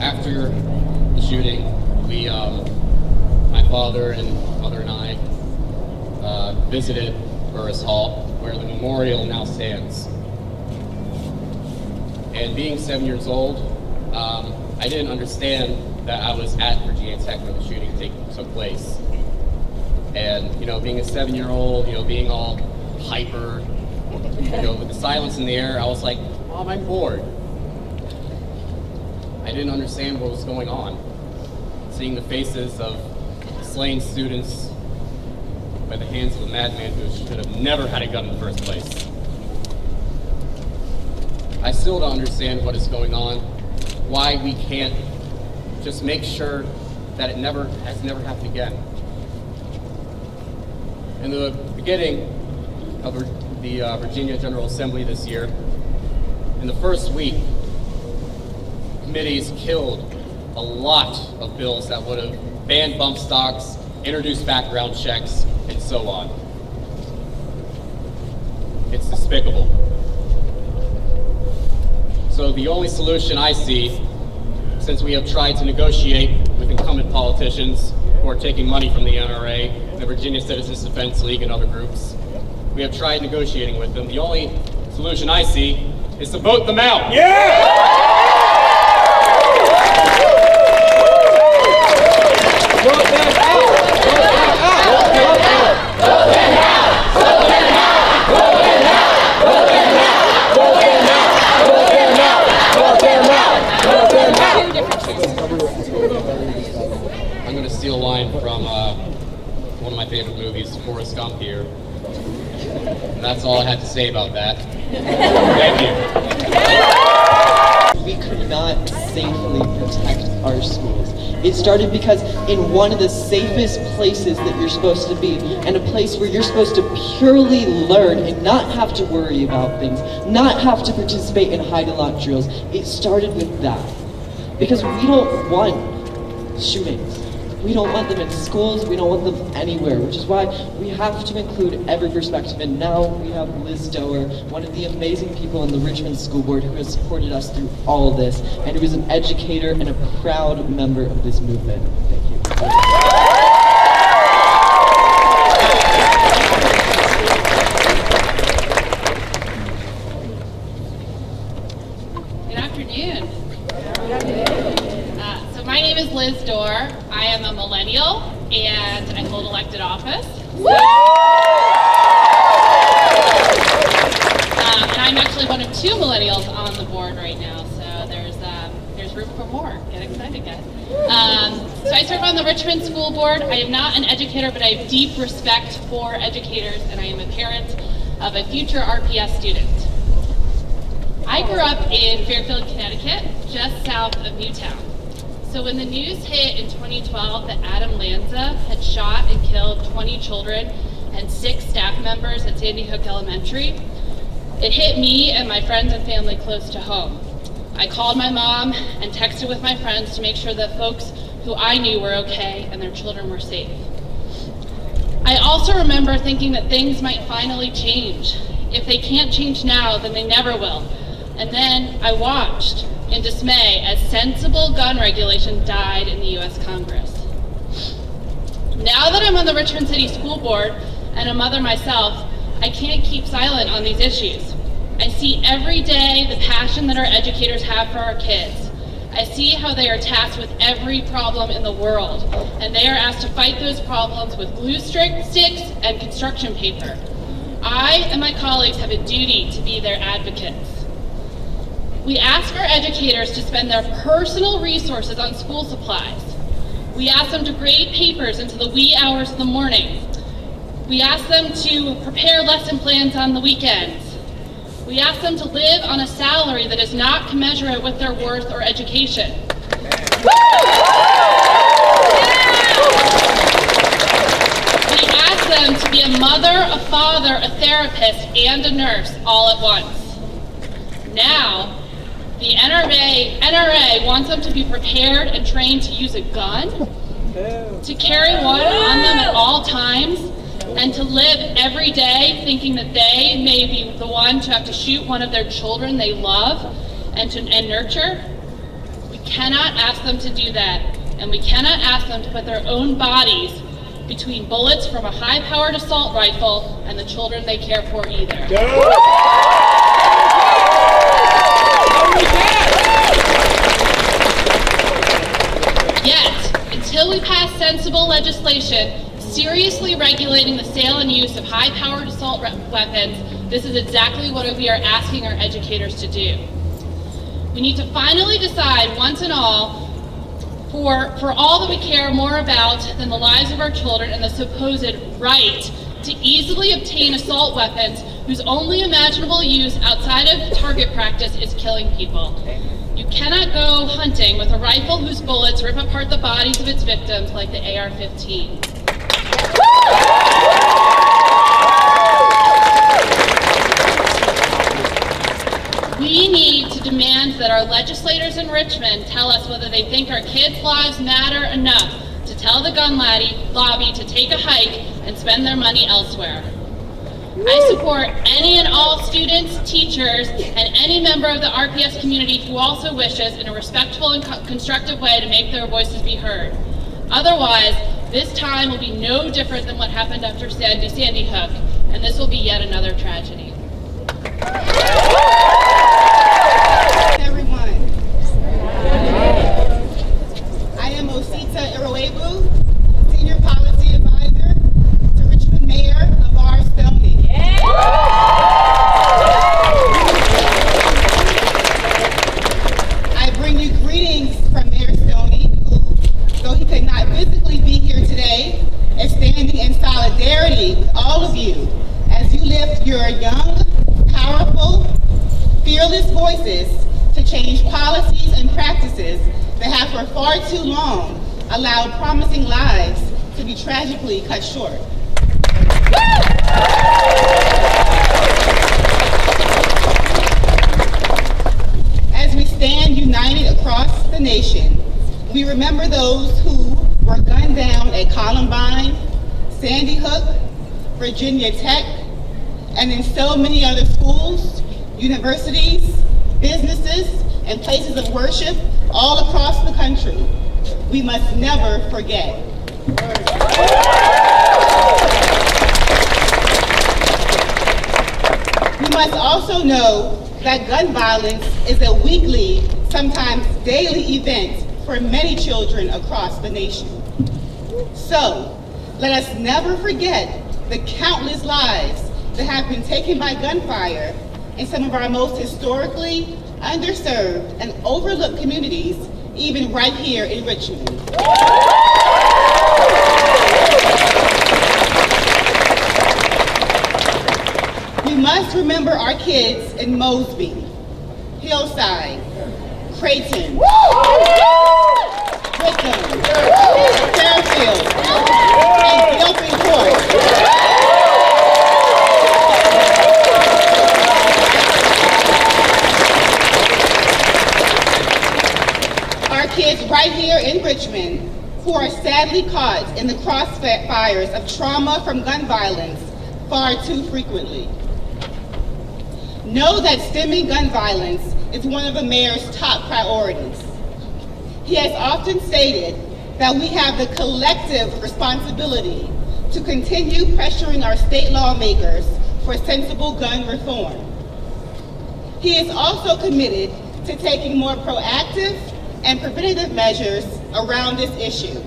After the shooting, my father and mother and I visited Burris Hall, where the memorial now stands. And being 7 years old, I didn't understand that I was at Virginia Tech when the shooting took place. And, being a 7-year-old, being all hyper, with the silence in the air, I was like, Mom, I'm bored. I didn't understand what was going on. Seeing the faces of slain students by the hands of a madman who should have never had a gun in the first place. I still don't understand what is going on, why we can't just make sure that it has never happened again. In the beginning of the Virginia General Assembly this year, in the first week, committees killed a lot of bills that would have banned bump stocks, introduced background checks, and so on. It's despicable. So the only solution I see, since we have tried to negotiate with incumbent politicians who are taking money from the NRA, the Virginia Citizens Defense League, and other groups, we have tried negotiating with them. The only solution I see is to vote them out. Yeah! Vote them out! Vote them out! Vote them out! Vote them out! Vote them out! Vote them out! Vote them out! Vote them out! Vote them out! Vote them out! Vote them out! I'm going to steal a line from one of my favorite movies, Forrest Gump here. And that's all I had to say about that. Thank you. We could not safely protect our schools. It started because in one of the safest places that you're supposed to be, and a place where you're supposed to purely learn and not have to worry about things, not have to participate in hide-and-lock drills, it started with that. Because we don't want shootings. We don't want them in schools, we don't want them anywhere, which is why we have to include every perspective. And now we have Liz Doer, one of the amazing people in the Richmond School Board who has supported us through all this, and who is an educator and a proud member of this movement. Thank you. Good afternoon. So my name is Liz Doer. I am a millennial and I hold elected office. And I'm actually one of 2 millennials on the board right now, so there's room for more. Get excited, guys. So I serve on the Richmond School Board. I am not an educator, but I have deep respect for educators, and I am a parent of a future RPS student. I grew up in Fairfield, Connecticut, just south of Newtown. So when the news hit in 2012 that Adam Lanza had shot and killed 20 children and 6 staff members at Sandy Hook Elementary, it hit me and my friends and family close to home. I called my mom and texted with my friends to make sure that folks who I knew were okay and their children were safe. I also remember thinking that things might finally change. If they can't change now, then they never will. And then I watched in dismay as sensible gun regulation died in the US Congress. Now that I'm on the Richmond City School Board and a mother myself, I can't keep silent on these issues. I see every day the passion that our educators have for our kids. I see how they are tasked with every problem in the world, and they are asked to fight those problems with glue sticks and construction paper. I and my colleagues have a duty to be their advocates. We ask our educators to spend their personal resources on school supplies. We ask them to grade papers into the wee hours of the morning. We ask them to prepare lesson plans on the weekends. We ask them to live on a salary that is not commensurate with their worth or education. We ask them to be a mother, a father, a therapist, and a nurse all at once. Now, the NRA wants them to be prepared and trained to use a gun, to carry one on them at all times, and to live every day thinking that they may be the one to have to shoot one of their children they love and nurture. We cannot ask them to do that, and we cannot ask them to put their own bodies between bullets from a high-powered assault rifle and the children they care for either. Yet, until we pass sensible legislation seriously regulating the sale and use of high-powered assault weapons, this is exactly what we are asking our educators to do. We need to finally decide once and all for all that we care more about than the lives of our children and the supposed right to easily obtain assault weapons whose only imaginable use outside of target practice is killing people. You cannot go hunting with a rifle whose bullets rip apart the bodies of its victims like the AR-15. We need to demand that our legislators in Richmond tell us whether they think our kids' lives matter enough to tell the gun lobby to take a hike and spend their money elsewhere. I support any and all students, teachers, and any member of the RPS community who also wishes, in a respectful and constructive way, to make their voices be heard. Otherwise, this time will be no different than what happened after Sandy Hook, and this will be yet another tragedy. Everyone, I am Osita Iroebu, Senior Policy Advisor to Richmond Mayor LeVar Stoney. I bring you greetings from Mayor Stoney, who, though he could not physically be here today, is standing in solidarity with all of you as you lift your young, powerful, fearless voices to change policies and practices that have for far too long allowed promising lives to be tragically cut short. As we stand united across the nation, we remember those who were gunned down at Columbine, Sandy Hook, Virginia Tech, and in so many other schools, universities, businesses, and places of worship all across the country. We must never forget. We must also know that gun violence is a weekly, sometimes daily event for many children across the nation. So, let us never forget the countless lives that have been taken by gunfire in some of our most historically underserved and overlooked communities, even right here in Richmond. We must remember our kids in Mosby, Hillside, Creighton, Wickham, Fairfield, and Gilpin Court. kids right here in Richmond who are sadly caught in the crossfires of trauma from gun violence far too frequently. Know that stemming gun violence is one of the mayor's top priorities. He has often stated that we have the collective responsibility to continue pressuring our state lawmakers for sensible gun reform. He is also committed to taking more proactive and preventative measures around this issue.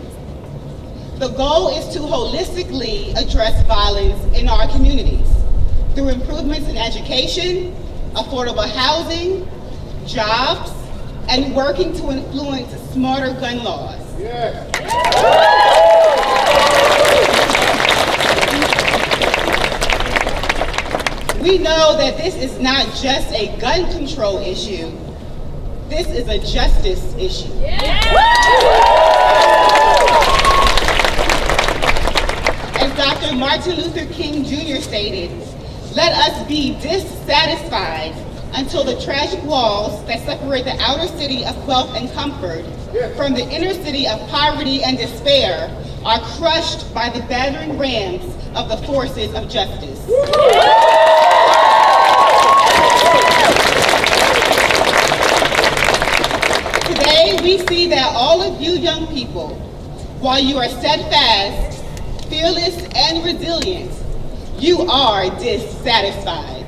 The goal is to holistically address violence in our communities through improvements in education, affordable housing, jobs, and working to influence smarter gun laws. We know that this is not just a gun control issue, this is a justice issue. As Dr. Martin Luther King Jr. stated, let us be dissatisfied until the tragic walls that separate the outer city of wealth and comfort from the inner city of poverty and despair are crushed by the battering rams of the forces of justice. Today, we see that all of you young people, while you are steadfast, fearless, and resilient, you are dissatisfied.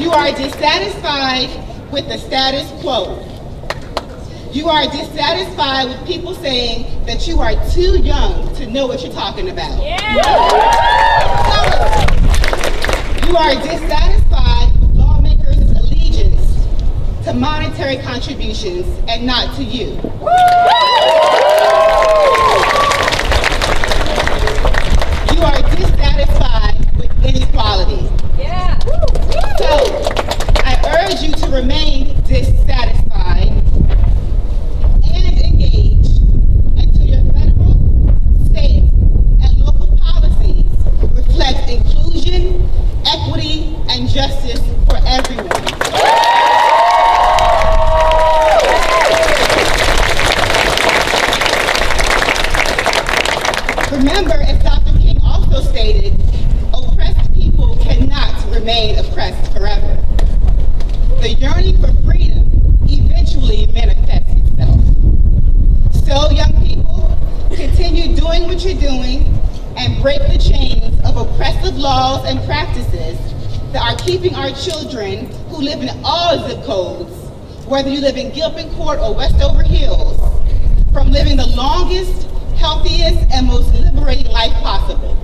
You are dissatisfied with the status quo. You are dissatisfied with people saying that you are too young to know what you're talking about. You are dissatisfied with lawmakers' allegiance to monetary contributions and not to you. You are dissatisfied with inequality. So, I urge you to remain dissatisfied and engage until your federal, state, and local policies reflect inclusion, equity, and justice for everyone. Remember, as Dr. King also stated, oppressed people cannot remain oppressed forever. The yearning for freedom eventually manifests itself. So, young people, continue doing what you're doing and break the chains of oppressive laws and practices that are keeping our children who live in all zip codes, whether you live in Gilpin Court or Westover Hills, from living the longest, healthiest, and most liberating life possible.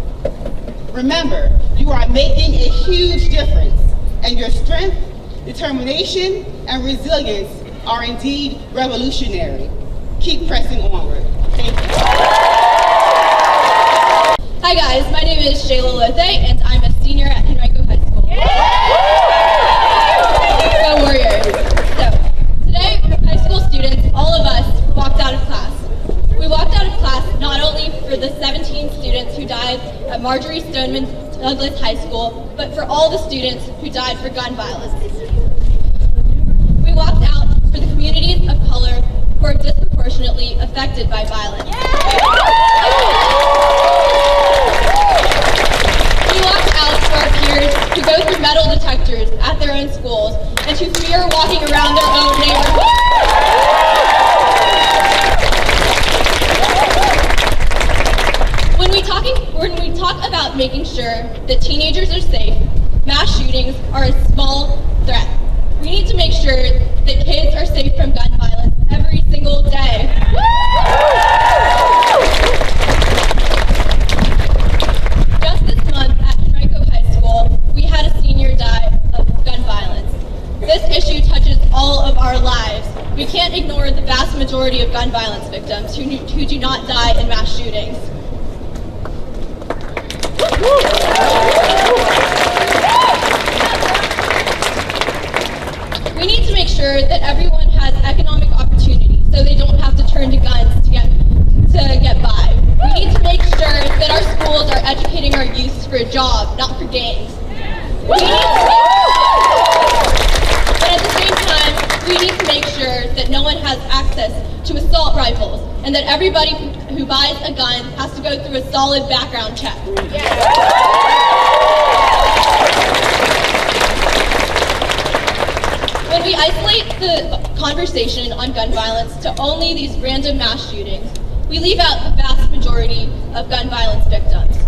Remember, you are making a huge difference, and your strength, determination, and resilience are indeed revolutionary. Keep pressing onward. Thank you. Hi guys, my name is Shayla Lothe, and I'm a senior at Henrico High School. Go Warriors! So, today, high school students, all of us, walked out of class. We walked out of class not only for the 17 students who died at Marjorie Stoneman Douglas High School, but for all the students who died for gun violence. We walked out for the communities of color who are disproportionately affected by violence. We walked out for our peers who go through metal detectors at their own schools and who fear walking around their own neighborhoods. When we talk about making sure that teenagers are safe, mass shootings are a small threat. We need to make sure that kids are safe from gun violence every single day. Just this month at Henrico High School, we had a senior die of gun violence. This issue touches all of our lives. We can't ignore the vast majority of gun violence victims who do not die in mass shootings. We need to make sure that everyone has economic opportunity so they don't have to turn to guns to get by. We need to make sure that our schools are educating our youth for a job, not for gangs. But at the same time, we need to and that everybody who buys a gun has to go through a solid background check. When we isolate the conversation on gun violence to only these random mass shootings, we leave out the vast majority of gun violence victims.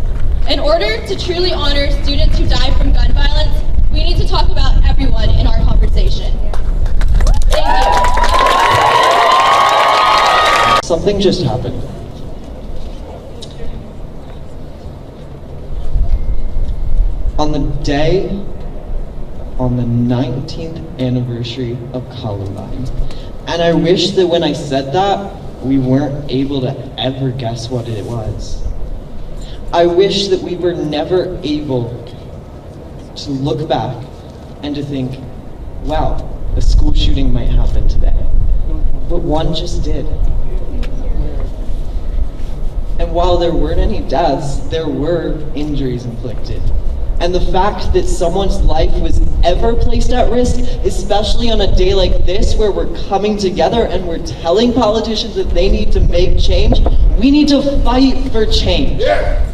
In order to truly honor students who die from gun violence, we need to talk about everyone in our conversation. Thank you. Something just happened. On the day, on the 19th anniversary of Columbine, and I wish that when I said that, we weren't able to ever guess what it was. I wish that we were never able to look back and to think, wow, a school shooting might happen today. But one just did. And while there weren't any deaths, there were injuries inflicted. And the fact that someone's life was ever placed at risk, especially on a day like this where we're coming together and we're telling politicians that they need to make change, we need to fight for change. Yeah.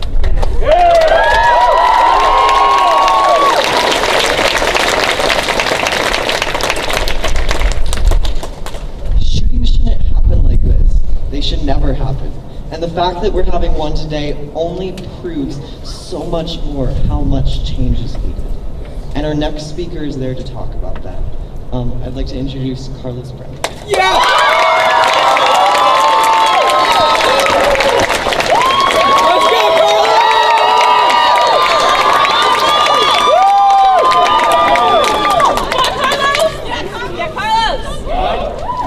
Shootings shouldn't happen like this. They should never happen. And the fact that we're having one today only proves so much more how much change is needed. And our next speaker is there to talk about that. I'd like to introduce Carlos Brown. Yeah! Let's go, Carlos!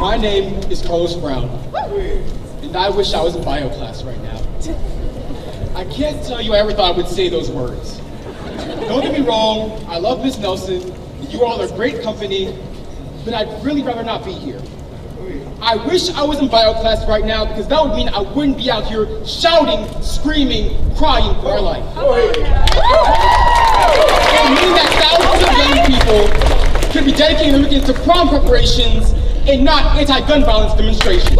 My name is Carlos Brown. And I wish I was in bio class right now. I can't tell you I ever thought I would say those words. Don't get me wrong, I love Miss Nelson, you all are great company, but I'd really rather not be here. I wish I was in bio class right now because that would mean I wouldn't be out here shouting, screaming, crying for our life. It would mean that thousands of young people could be dedicating their weekends to prom preparations and not anti-gun violence demonstrations.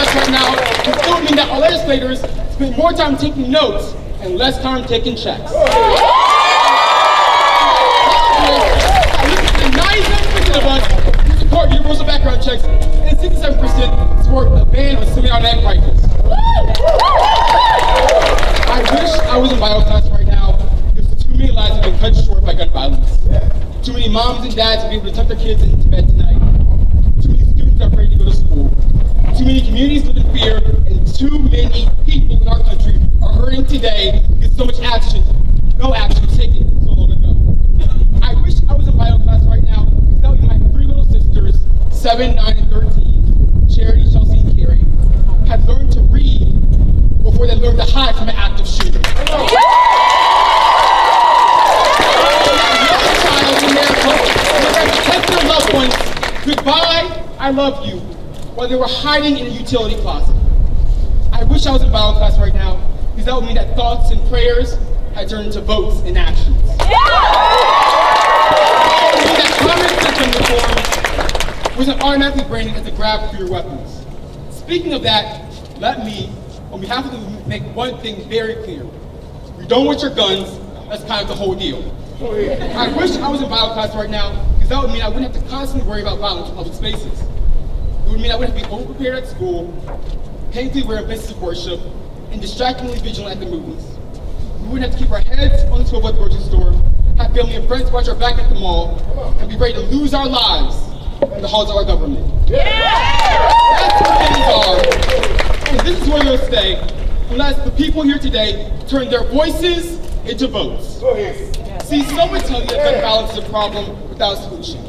Right now, it would mean that our legislators spend more time taking notes and less time taking checks. 97% of us support universal background checks, and 67% support a ban on semi-automatic rifles. I wish I was in bio class right now because too many lives have been cut short by gun violence. Too many moms and dads will be able to tuck their kids into bed tonight. Too many students are afraid to go to school. Too many communities live in fear, and too many people in our country are hurting today because so much action, no action was taken so long ago. I wish I was in bio class right now because that would be my three little sisters, 7, 9, and 13, Charity, Chelsea, and Carrie, had learned to read before they learned to hide from an active shooter. Tell their loved ones, goodbye, I love you, while they were hiding in a utility closet. I wish I was in bio class right now, because that would mean that thoughts and prayers had turned into votes and actions. That would mean that common sense uniform wasn't automatically branded as a grab for your weapons. Speaking of that, let me, on behalf of them, make one thing very clear. We don't want your guns, that's kind of the whole deal. I wish I was in bio class right now, because that would mean I wouldn't have to constantly worry about violence in public spaces. It would mean I wouldn't have to be over-prepared at school, painfully wear places of worship, and distractingly vigilant at the movies. We wouldn't have to keep our heads on the swivel at the grocery store, have family and friends watch our back at the mall, and be ready to lose our lives in the halls of our government. That's what things are. And this is where they'll stay, unless the people here today turn their voices into votes. See, some would tell you that gun violence is a problem without a solution.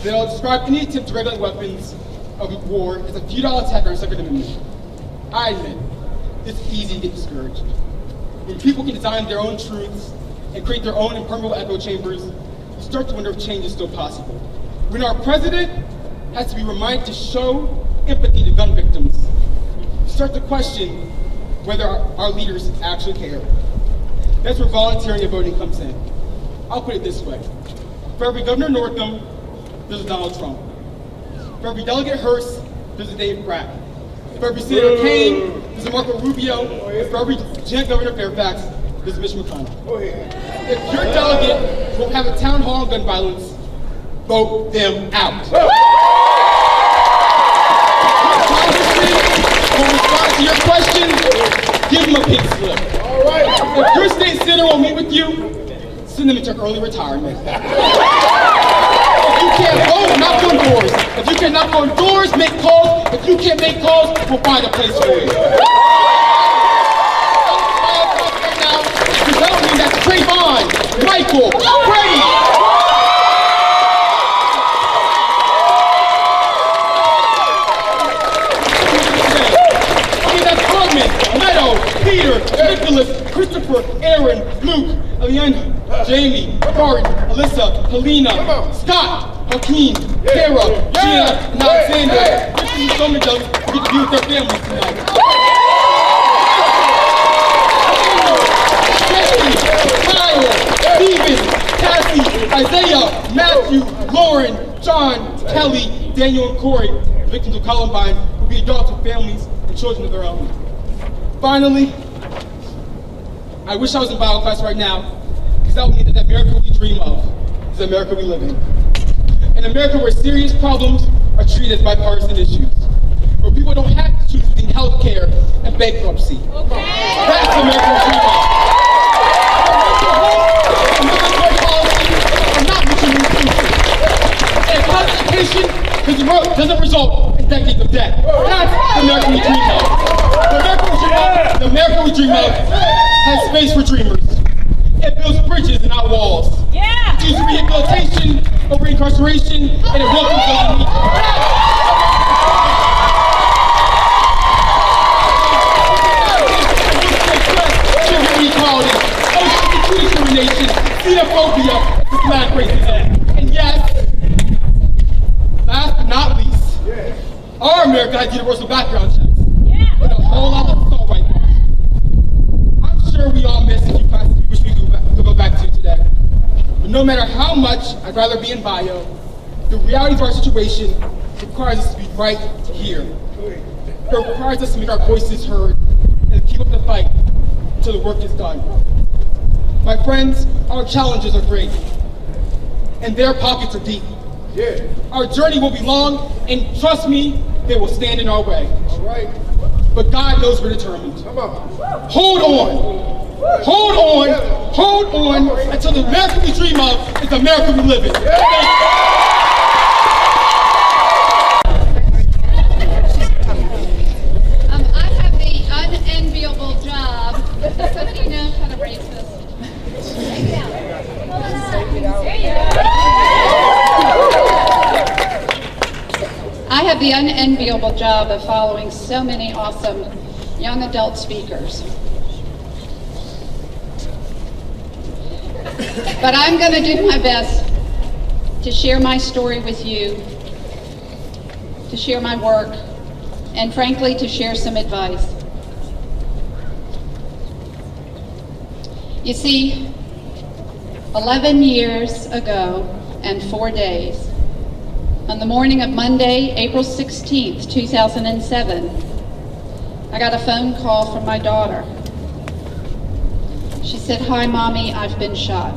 They'll describe any attempt to regulate weapons of war as a futile attack on our Second Amendment. I admit, it's easy to get discouraged. When people can design their own truths and create their own impermeable echo chambers, you start to wonder if change is still possible. When our president has to be reminded to show empathy to gun victims, you start to question whether our leaders actually care. That's where volunteering and voting comes in. I'll put it this way. For every Governor Northam, there's a Donald Trump. For every Delegate Hurst, there's a Dave Pratt. For every Senator Kane, there's a Marco Rubio. And for every Lieutenant Governor Fairfax, there's a Mitch McConnell. If your delegate won't have a town hall on gun violence, vote them out. Will respond to your question, give them a pink slip. All right. If your state senator won't meet with you, send them into early retirement. If you can't vote, knock on doors. If you can knock on doors, make calls. If you can't make calls, we'll find a place for you. Because that don't mean that's Trayvon, Michael, Freddie. Meadow, Peter, Nicholas, Christopher, Aaron, Luke, Eliana, Jamie, Barton, Alyssa, Helena, Scott, Hakeem, Kara, Gina, and Alexander. Christian and Summer Dogs get to be with their families tonight. Jesse, Kyle, Steven, Cassie, Isaiah, Matthew, Lauren, John, Kelly, Daniel, and Corey, victims of Columbine, will be adults with families and children of their own. Finally, I wish I was in bio class right now, because that would mean that the America we dream of is the America we live in. An America where serious problems are treated as bipartisan issues, where people don't have to choose between health care and bankruptcy. That's the America we dream of. Military policies are not mutually inclusive. And a constitution doesn't result in decades of debt. That's the America we dream of. The America we dream of has space for dreamers. It builds bridges and not walls. Yeah. It chooses rehabilitation over incarceration, and it welcomes those in need. Gender equality, LGBTQ discrimination, xenophobia, and systematic racism. And yes, last but not least, our America has universal background checks. And a whole lot of assault rifles. I'm sure we all miss a few classes we wish we could go back to today. But no matter how much I'd rather be in bio, the reality of our situation requires us to be right here. It requires us to make our voices heard and to keep up the fight until the work is done. My friends, our challenges are great, and their pockets are deep. Yeah. Our journey will be long, and trust me, they will stand in our way. All right. But God knows we're determined. Come on. Hold on. Hold on. Hold on until the America we dream of is the America we live in. I have the unenviable job. Does somebody know how to raise this? I have the unenviable job of following so many awesome young adult speakers. But I'm going to do my best to share my story with you, to share my work, and frankly, to share some advice. You see, 11 years ago and 4 days, on the morning of Monday, April 16th, 2007, I got a phone call from my daughter. She said, "Hi, Mommy, I've been shot."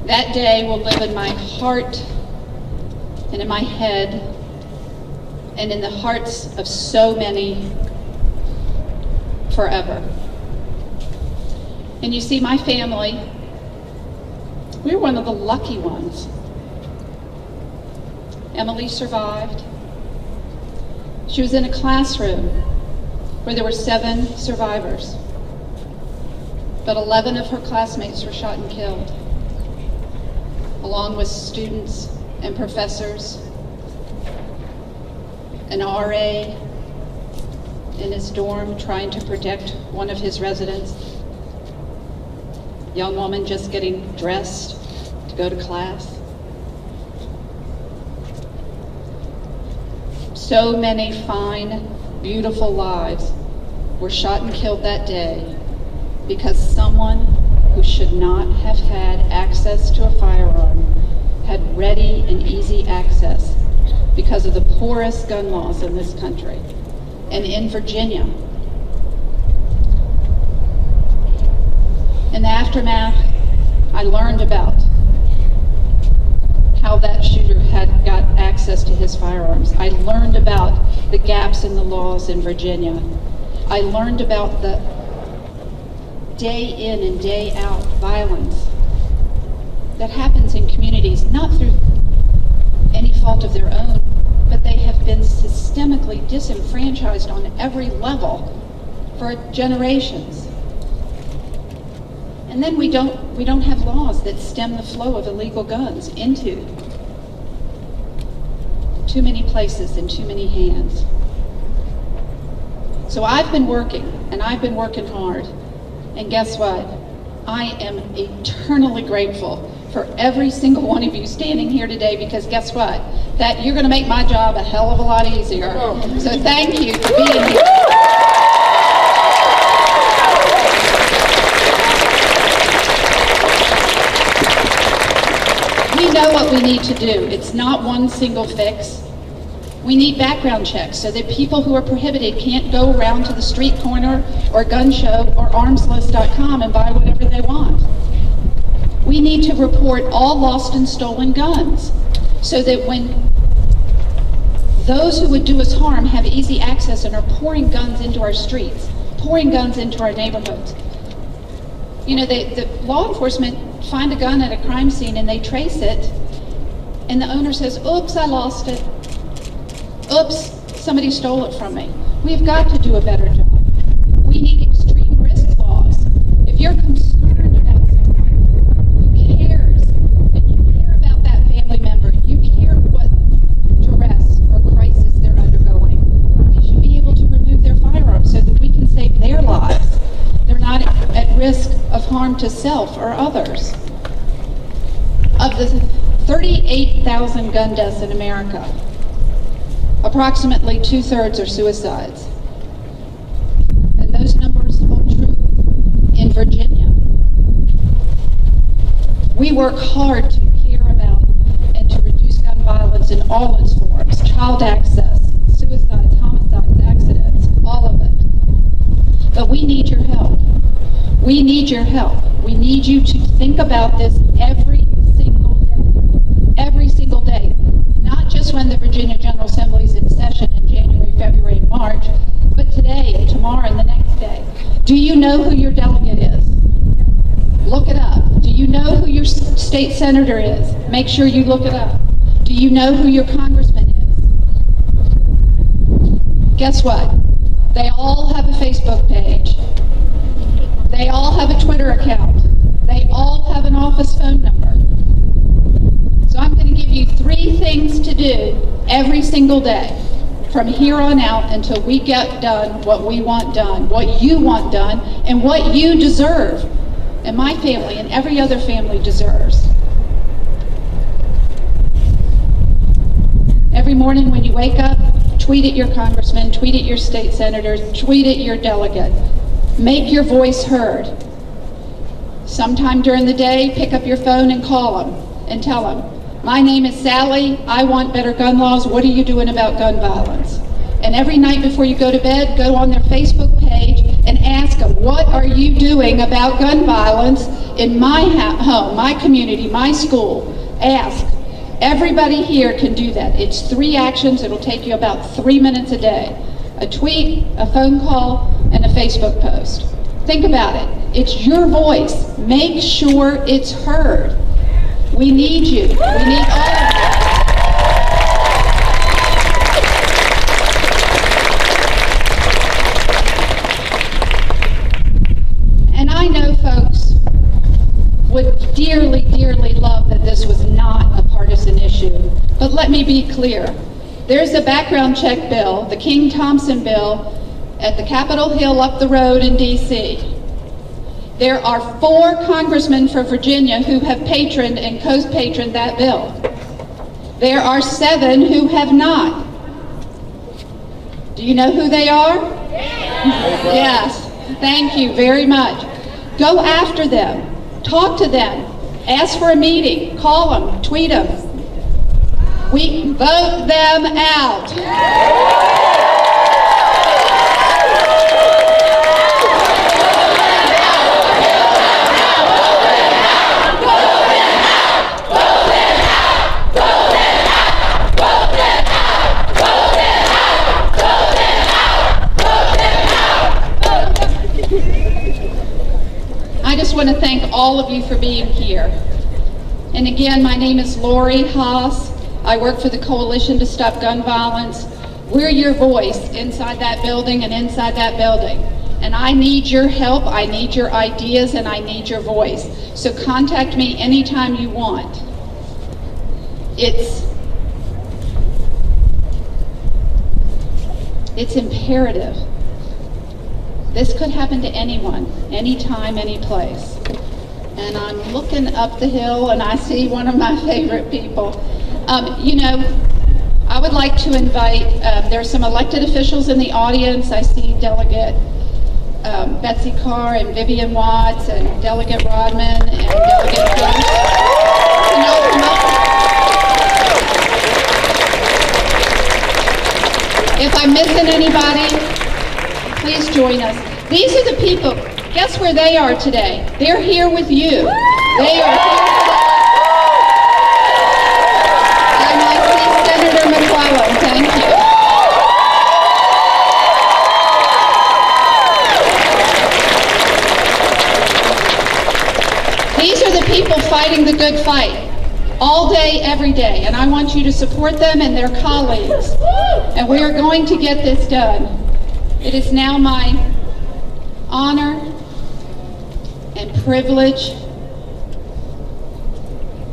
That day will live in my heart and in my head and in the hearts of so many forever. And you see, my family, we're one of the lucky ones. Emily survived. She was in a classroom where there were 7 survivors, but 11 of her classmates were shot and killed, along with students and professors, an RA in his dorm trying to protect one of his residents, young woman just getting dressed to go to class. So many fine, beautiful lives were shot and killed that day because someone who should not have had access to a firearm had ready and easy access because of the porous gun laws in this country. And in Virginia, in the aftermath, I learned about how that shooter had got access to his firearms. I learned about the gaps in the laws in Virginia. I learned about the day in and day out violence that happens in communities, not through any fault of their own, but they have been systemically disenfranchised on every level for generations. And then we don't have laws that stem the flow of illegal guns into too many places and too many hands. So I've been working, and I've been working hard, and guess what? I am eternally grateful for every single one of you standing here today, because guess what? That you're going to make my job a hell of a lot easier. So thank you for being here. We know what we need to do. It's not one single fix. We need background checks so that people who are prohibited can't go around to the street corner or gun show or armslist.com and buy whatever they want. We need to report all lost and stolen guns so that when those who would do us harm have easy access and are pouring guns into our streets, pouring guns into our neighborhoods. You know, the law enforcement find a gun at a crime scene and they trace it, and the owner says, oops, I lost it. Oops, somebody stole it from me. We've got to do a better job. We need extreme risk laws. If you're concerned about someone who cares, and you care about that family member, you care what duress or crisis they're undergoing, we should be able to remove their firearms so that we can save their lives. They're not at risk of harm to self or others. Of the 38,000 gun deaths in America, approximately 2/3 are suicides. And those numbers hold true in Virginia. We work hard to care about and to reduce gun violence in all its forms: child access, suicides, homicides, accidents, all of it. But we need your help. We need your help. We need you to think about this every single day. Every single day. Not just when the Virginia General Assembly is in session in January, February, and March, but today and tomorrow and the next day. Do you know who your delegate is? Look it up. Do you know who your state senator is? Make sure you look it up. Do you know who your congressman is? Guess what? They all have a Facebook page. They all have a Twitter account. They all have an office phone number. So I'm going to give you 3 things to do every single day from here on out until we get done what we want done, what you want done, and what you deserve, and my family and every other family deserves. Every morning when you wake up, tweet at your congressman, tweet at your state senator, tweet at your delegate. Make your voice heard. Sometime during the day, pick up your phone and call them and tell them, my name is Sally, I want better gun laws, what are you doing about gun violence? And every night before you go to bed, go on their Facebook page and ask them, what are you doing about gun violence in my home, my community, my school? Ask. Everybody here can do that. It's 3 actions. It'll take you about 3 minutes a day. A tweet, a phone call, and a Facebook post. Think about it. It's your voice. Make sure it's heard. We need you. We need all of you. And I know folks would dearly, dearly love that this was not a partisan issue. But let me be clear. There's a background check bill, the King-Thompson bill, at the Capitol Hill up the road in D.C. There are 4 congressmen for Virginia who have patroned and co-patroned that bill. There are 7 who have not. Do you know who they are? Yes. Thank you very much. Go after them. Talk to them. Ask for a meeting. Call them. Tweet them. We vote them out. I just want to thank all of you for being here. And again, my name is Lori Haas. I work for the Coalition to Stop Gun Violence. We're your voice inside that building and inside that building. And I need your help, I need your ideas, and I need your voice. So contact me anytime you want. It's imperative. This could happen to anyone, anytime, any place. And I'm looking up the hill and I see one of my favorite people. You know, I would like to invite, there are some elected officials in the audience. I see Delegate Betsy Carr and Vivian Watts and Delegate Rodman and Delegate Gross. Can y'all come up? If I'm missing anybody, please join us. These are the people, guess where they are today? They're here with you. They are here today. And I see Senator McClellan, thank you. These are the people fighting the good fight, all day, every day, and I want you to support them and their colleagues. And we are going to get this done. It is now my honor and privilege,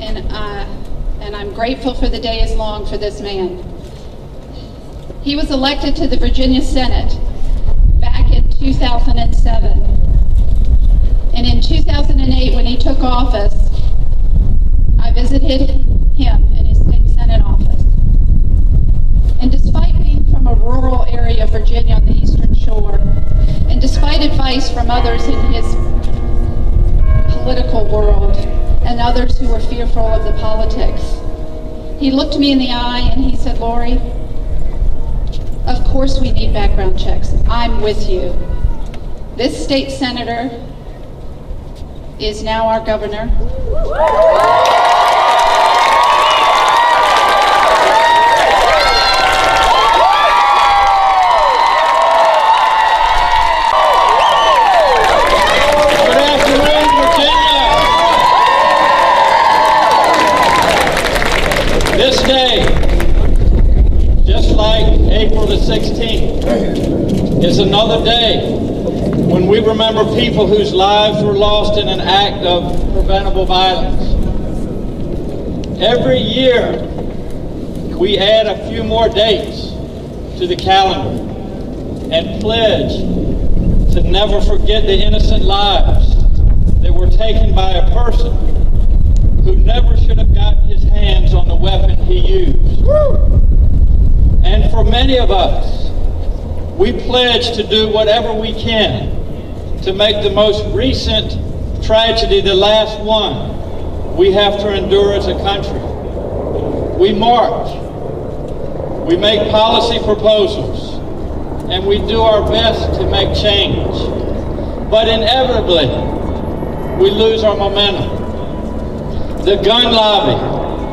and I'm grateful for the day is long for this man. He was elected to the Virginia Senate back in 2007. And in 2008, when he took office, I visited him in his state Senate office. And despite being from a rural area of Virginia on the Eastern Shore, and despite advice from others in his political world and others who were fearful of the politics, he looked me in the eye and he said, "Lori, of course we need background checks. I'm with you. This state senator is now our governor. This day, just like April the 16th, is another day when we remember people whose lives were lost in an act of preventable violence. Every year, we add a few more dates to the calendar and pledge to never forget the innocent lives that were taken by a person who never should have gotten his hands on the weapon he used. And for many of us, we pledge to do whatever we can to make the most recent tragedy the last one we have to endure as a country. We march, we make policy proposals, and we do our best to make change. But inevitably, we lose our momentum. The gun lobby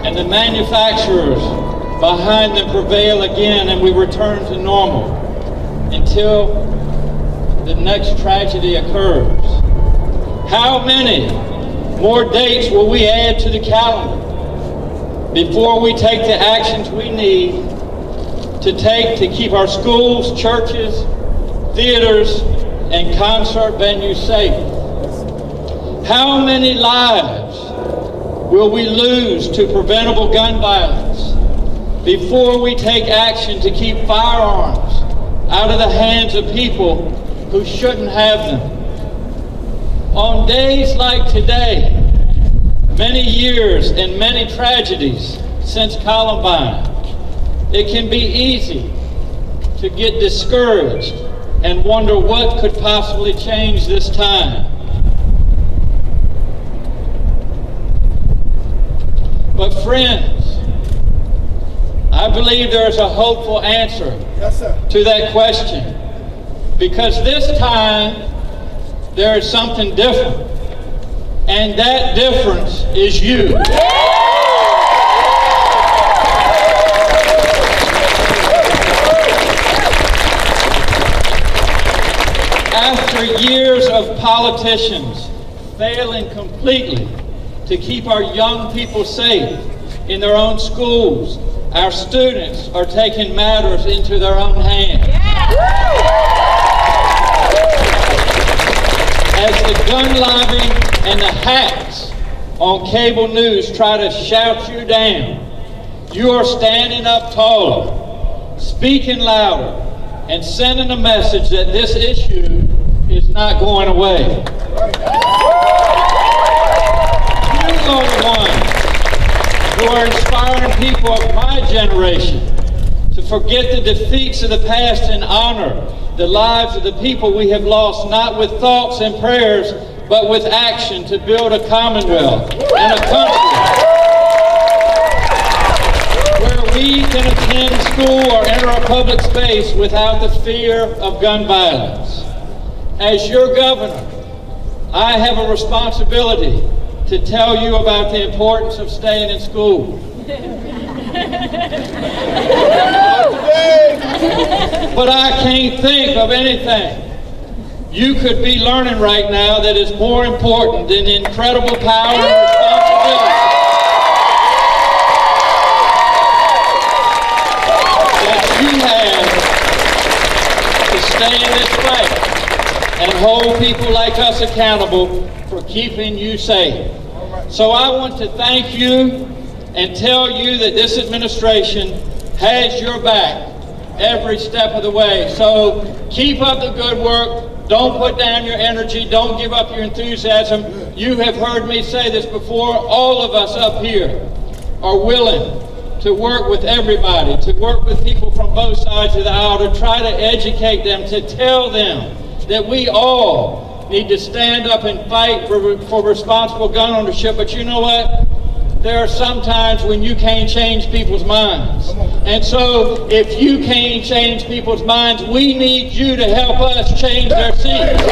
and the manufacturers behind them prevail again, and we return to normal until the next tragedy occurs. How many more dates will we add to the calendar before we take the actions we need to take to keep our schools, churches, theaters, and concert venues safe? How many lives will we lose to preventable gun violence before we take action to keep firearms out of the hands of people who shouldn't have them? On days like today, many years and many tragedies since Columbine, it can be easy to get discouraged and wonder what could possibly change this time. But friends, I believe there is a hopeful answer to that question. Because this time, there is something different. And that difference is you. After years of politicians failing completely to keep our young people safe in their own schools, our students are taking matters into their own hands. As the gun lobby and the hacks on cable news try to shout you down, you are standing up taller, speaking louder, and sending a message that this issue is not going away. You are the ones who are inspiring people of my generation to forget the defeats of the past and honor the lives of the people we have lost, not with thoughts and prayers, but with action to build a commonwealth and a country where we can attend school or enter a public space without the fear of gun violence. As your governor, I have a responsibility to tell you about the importance of staying in school. But I can't think of anything you could be learning right now that is more important than the incredible power and responsibility that you have to stay in this fight and hold people like us accountable for keeping you safe. So I want to thank you and tell you that this administration has your back every step of the way. So keep up the good work. Don't put down your energy. Don't give up your enthusiasm. You have heard me say this before. All of us up here are willing to work with everybody, to work with people from both sides of the aisle, to try to educate them, to tell them that we all need to stand up and fight for responsible gun ownership. But you know what? There are some times when you can't change people's minds. And so if you can't change people's minds, we need you to help us change their seats.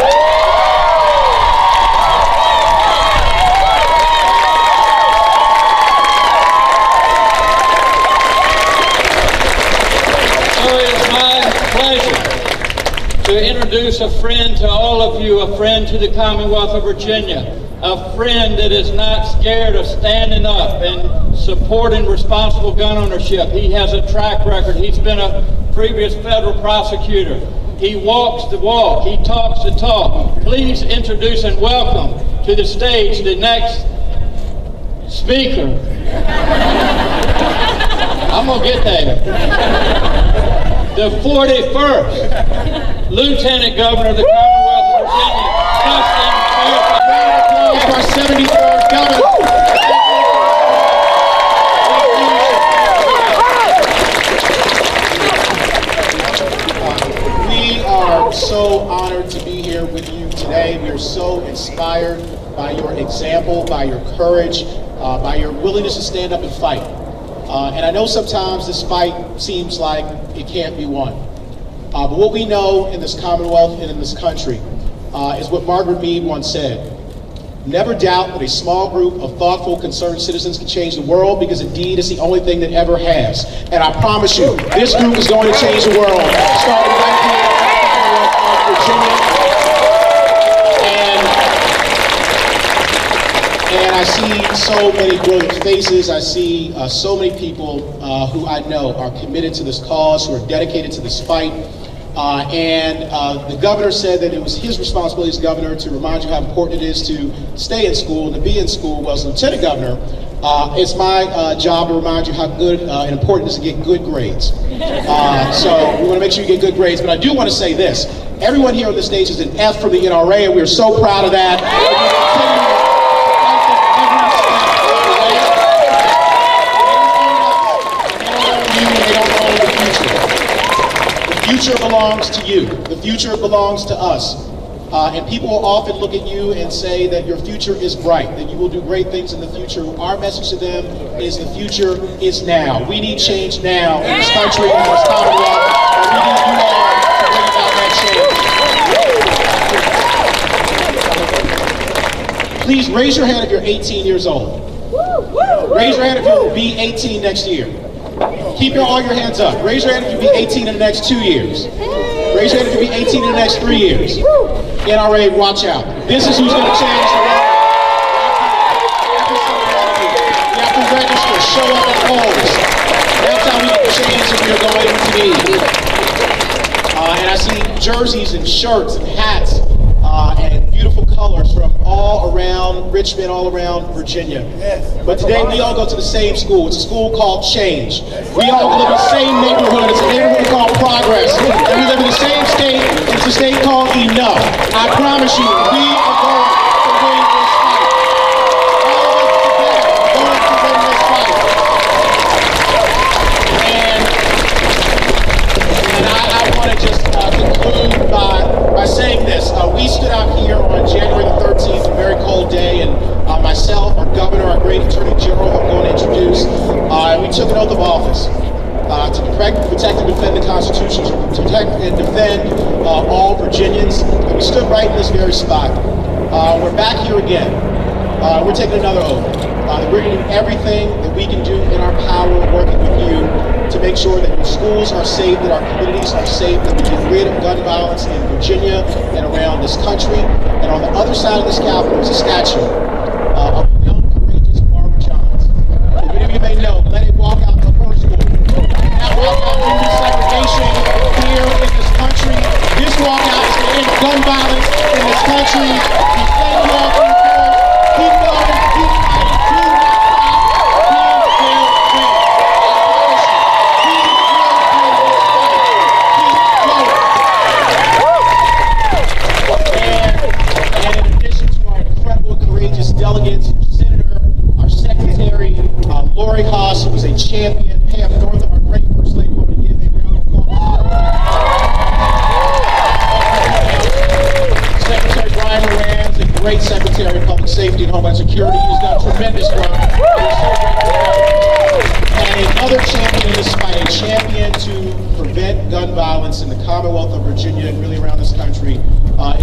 So it is my pleasure to introduce a friend to all of you, a friend to the Commonwealth of Virginia, a friend that is not scared of standing up and supporting responsible gun ownership. He has a track record. He's been a previous federal prosecutor. He walks the walk. He talks the talk. Please introduce and welcome to the stage the next speaker. I'm going to get there. The 41st Lieutenant Governor of the Commonwealth of Virginia, Justin our 73rd governor. We are so honored to be here with you today. We are so inspired by your example, by your courage, by your willingness to stand up and fight. And I know sometimes this fight seems like it can't be won. But what we know in this Commonwealth and in this country is what Margaret Mead once said. Never doubt that a small group of thoughtful, concerned citizens can change the world, because indeed it's the only thing that ever has. And I promise you, this group is going to change the world. Starting right here in the Commonwealth of Virginia. And I see so many brilliant faces. I see so many people who I know are committed to this cause, who are dedicated to this fight. The governor said that it was his responsibility as governor to remind you how important it is to stay in school and to be in school. Well, as lieutenant governor, it's my job to remind you how good and important it is to get good grades. So we want to make sure you get good grades. But I do want to say this. Everyone here on this stage is an F from the NRA, and we are so proud of that. The future belongs to you. The future belongs to us. And people will often look at you and say that your future is bright, that you will do great things in the future. Our message to them is the future is now. We need change now in this country, in this Commonwealth, and we need you all to bring about that change. Please raise your hand if you're 18 years old. Raise your hand if you'll be 18 next year. Keep all your hands up. Raise your hand if you'll be 18 in the next 2 years. Raise your hand if you'll be 18 in the next 3 years. NRA, watch out. This is who's going to change the world. You have to register, show up at polls. That's how we get the change that we are going to need. And I see jerseys and shirts and hats and beautiful colors from all around Richmond, all around Virginia. But today we all go to the same school. It's a school called Change. We all live in the same neighborhood. It's a neighborhood called Progress. And we live in the same state. It's a state called Enough. I promise you, we are going to win this fight. All of us together are going to win this fight. And I want to just conclude by saying this. We stood out here on January the 13th, a very cold day, and myself, our governor, our great attorney general, who I'm going to introduce, we took an oath of office to protect and defend the Constitution, to protect and defend all Virginians. And we stood right in this very spot. We're back here again. We're taking another oath. We're going to do everything that we can do in our power, working with you, to make sure that your schools are safe, that our communities are safe, that we get rid of gun violence in Virginia and around this country. And on the other side of this Capitol is a statue of young, courageous Barbara Johns. As many of you may know, let it walk out of her school. That walkout will end segregation here in this country. This walkout is to end gun violence in this country. We thank you all for your courage. Keep going, keep fighting. Do not stop. We will win. Delegates, Senator, our Secretary, Lori Haas, who was a champion, Pam Northam, our great First Lady, want to give a round of applause. Secretary Brian Moran, a great Secretary of Public Safety and Homeland Security, who's done tremendous work. We're so grateful for him. And another champion in this fight, a champion to prevent gun violence in the Commonwealth of Virginia and really around this country,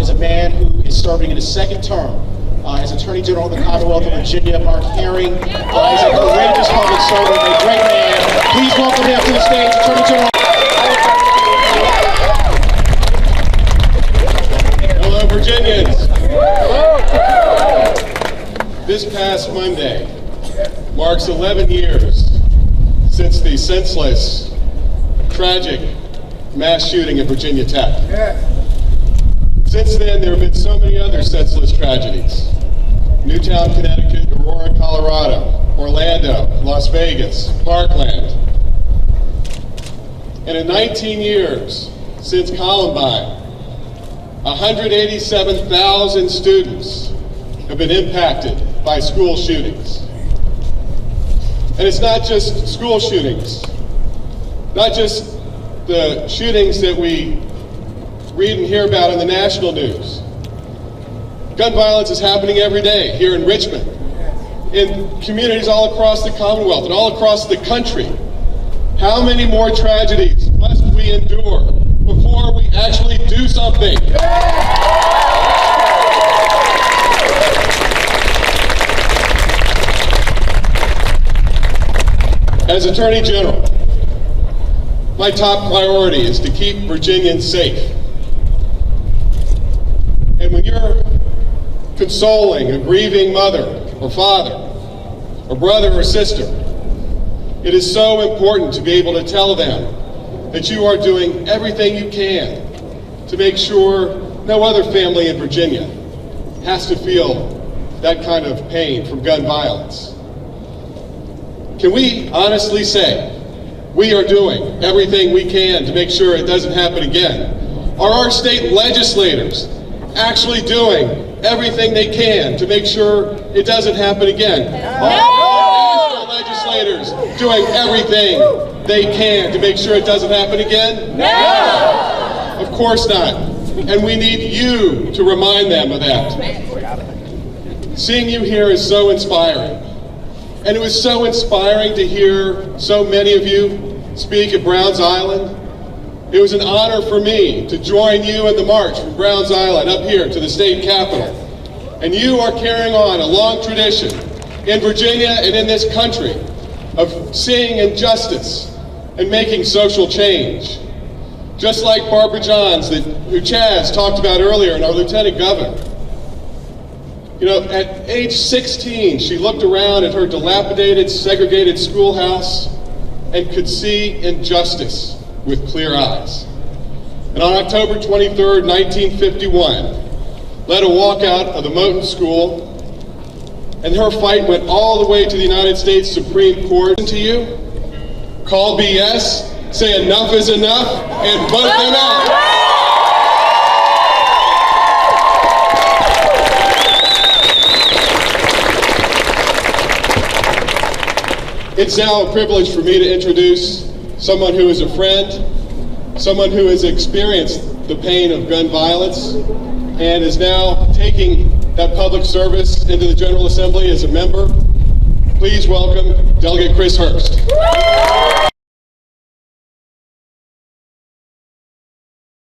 is a man who is serving in his second term as Attorney General of the Commonwealth of Virginia. Mark Herring is a courageous public servant, a great man. Please welcome him to the stage, Attorney General. Hello, Virginians. This past Monday marks 11 years since the senseless, tragic mass shooting at Virginia Tech. Since then, there have been so many other senseless tragedies. Newtown, Connecticut, Aurora, Colorado, Orlando, Las Vegas, Parkland. And in 19 years since Columbine, 187,000 students have been impacted by school shootings. And it's not just school shootings, not just the shootings that we read and hear about in the national news. Gun violence is happening every day here in Richmond, in communities all across the Commonwealth and all across the country. How many more tragedies must we endure before we actually do something? As Attorney General, my top priority is to keep Virginians safe. And when you're consoling a grieving mother or father or brother or sister, it is so important to be able to tell them that you are doing everything you can to make sure no other family in Virginia has to feel that kind of pain from gun violence. Can we honestly say we are doing everything we can to make sure it doesn't happen again? Are our state legislators actually doing everything they can to make sure it doesn't happen again? Are national legislators doing everything they can to make sure it doesn't happen again? No! Of course not. And we need you to remind them of that. Seeing you here is so inspiring. And it was so inspiring to hear so many of you speak at Browns Island. It was an honor for me to join you in the march from Browns Island up here to the state capitol. And you are carrying on a long tradition in Virginia and in this country of seeing injustice and making social change. Just like Barbara Johns, who Chaz talked about earlier, and our Lieutenant Governor. You know, at age 16, she looked around at her dilapidated, segregated schoolhouse and could see injustice with clear eyes. And on October 23rd, 1951, led a walkout of the Moton School, and her fight went all the way to the United States Supreme Court. To you, call BS, say enough is enough, and vote them out. It's now a privilege for me to introduce someone who is a friend, someone who has experienced the pain of gun violence, and is now taking that public service into the General Assembly as a member. Please welcome Delegate Chris Hurst.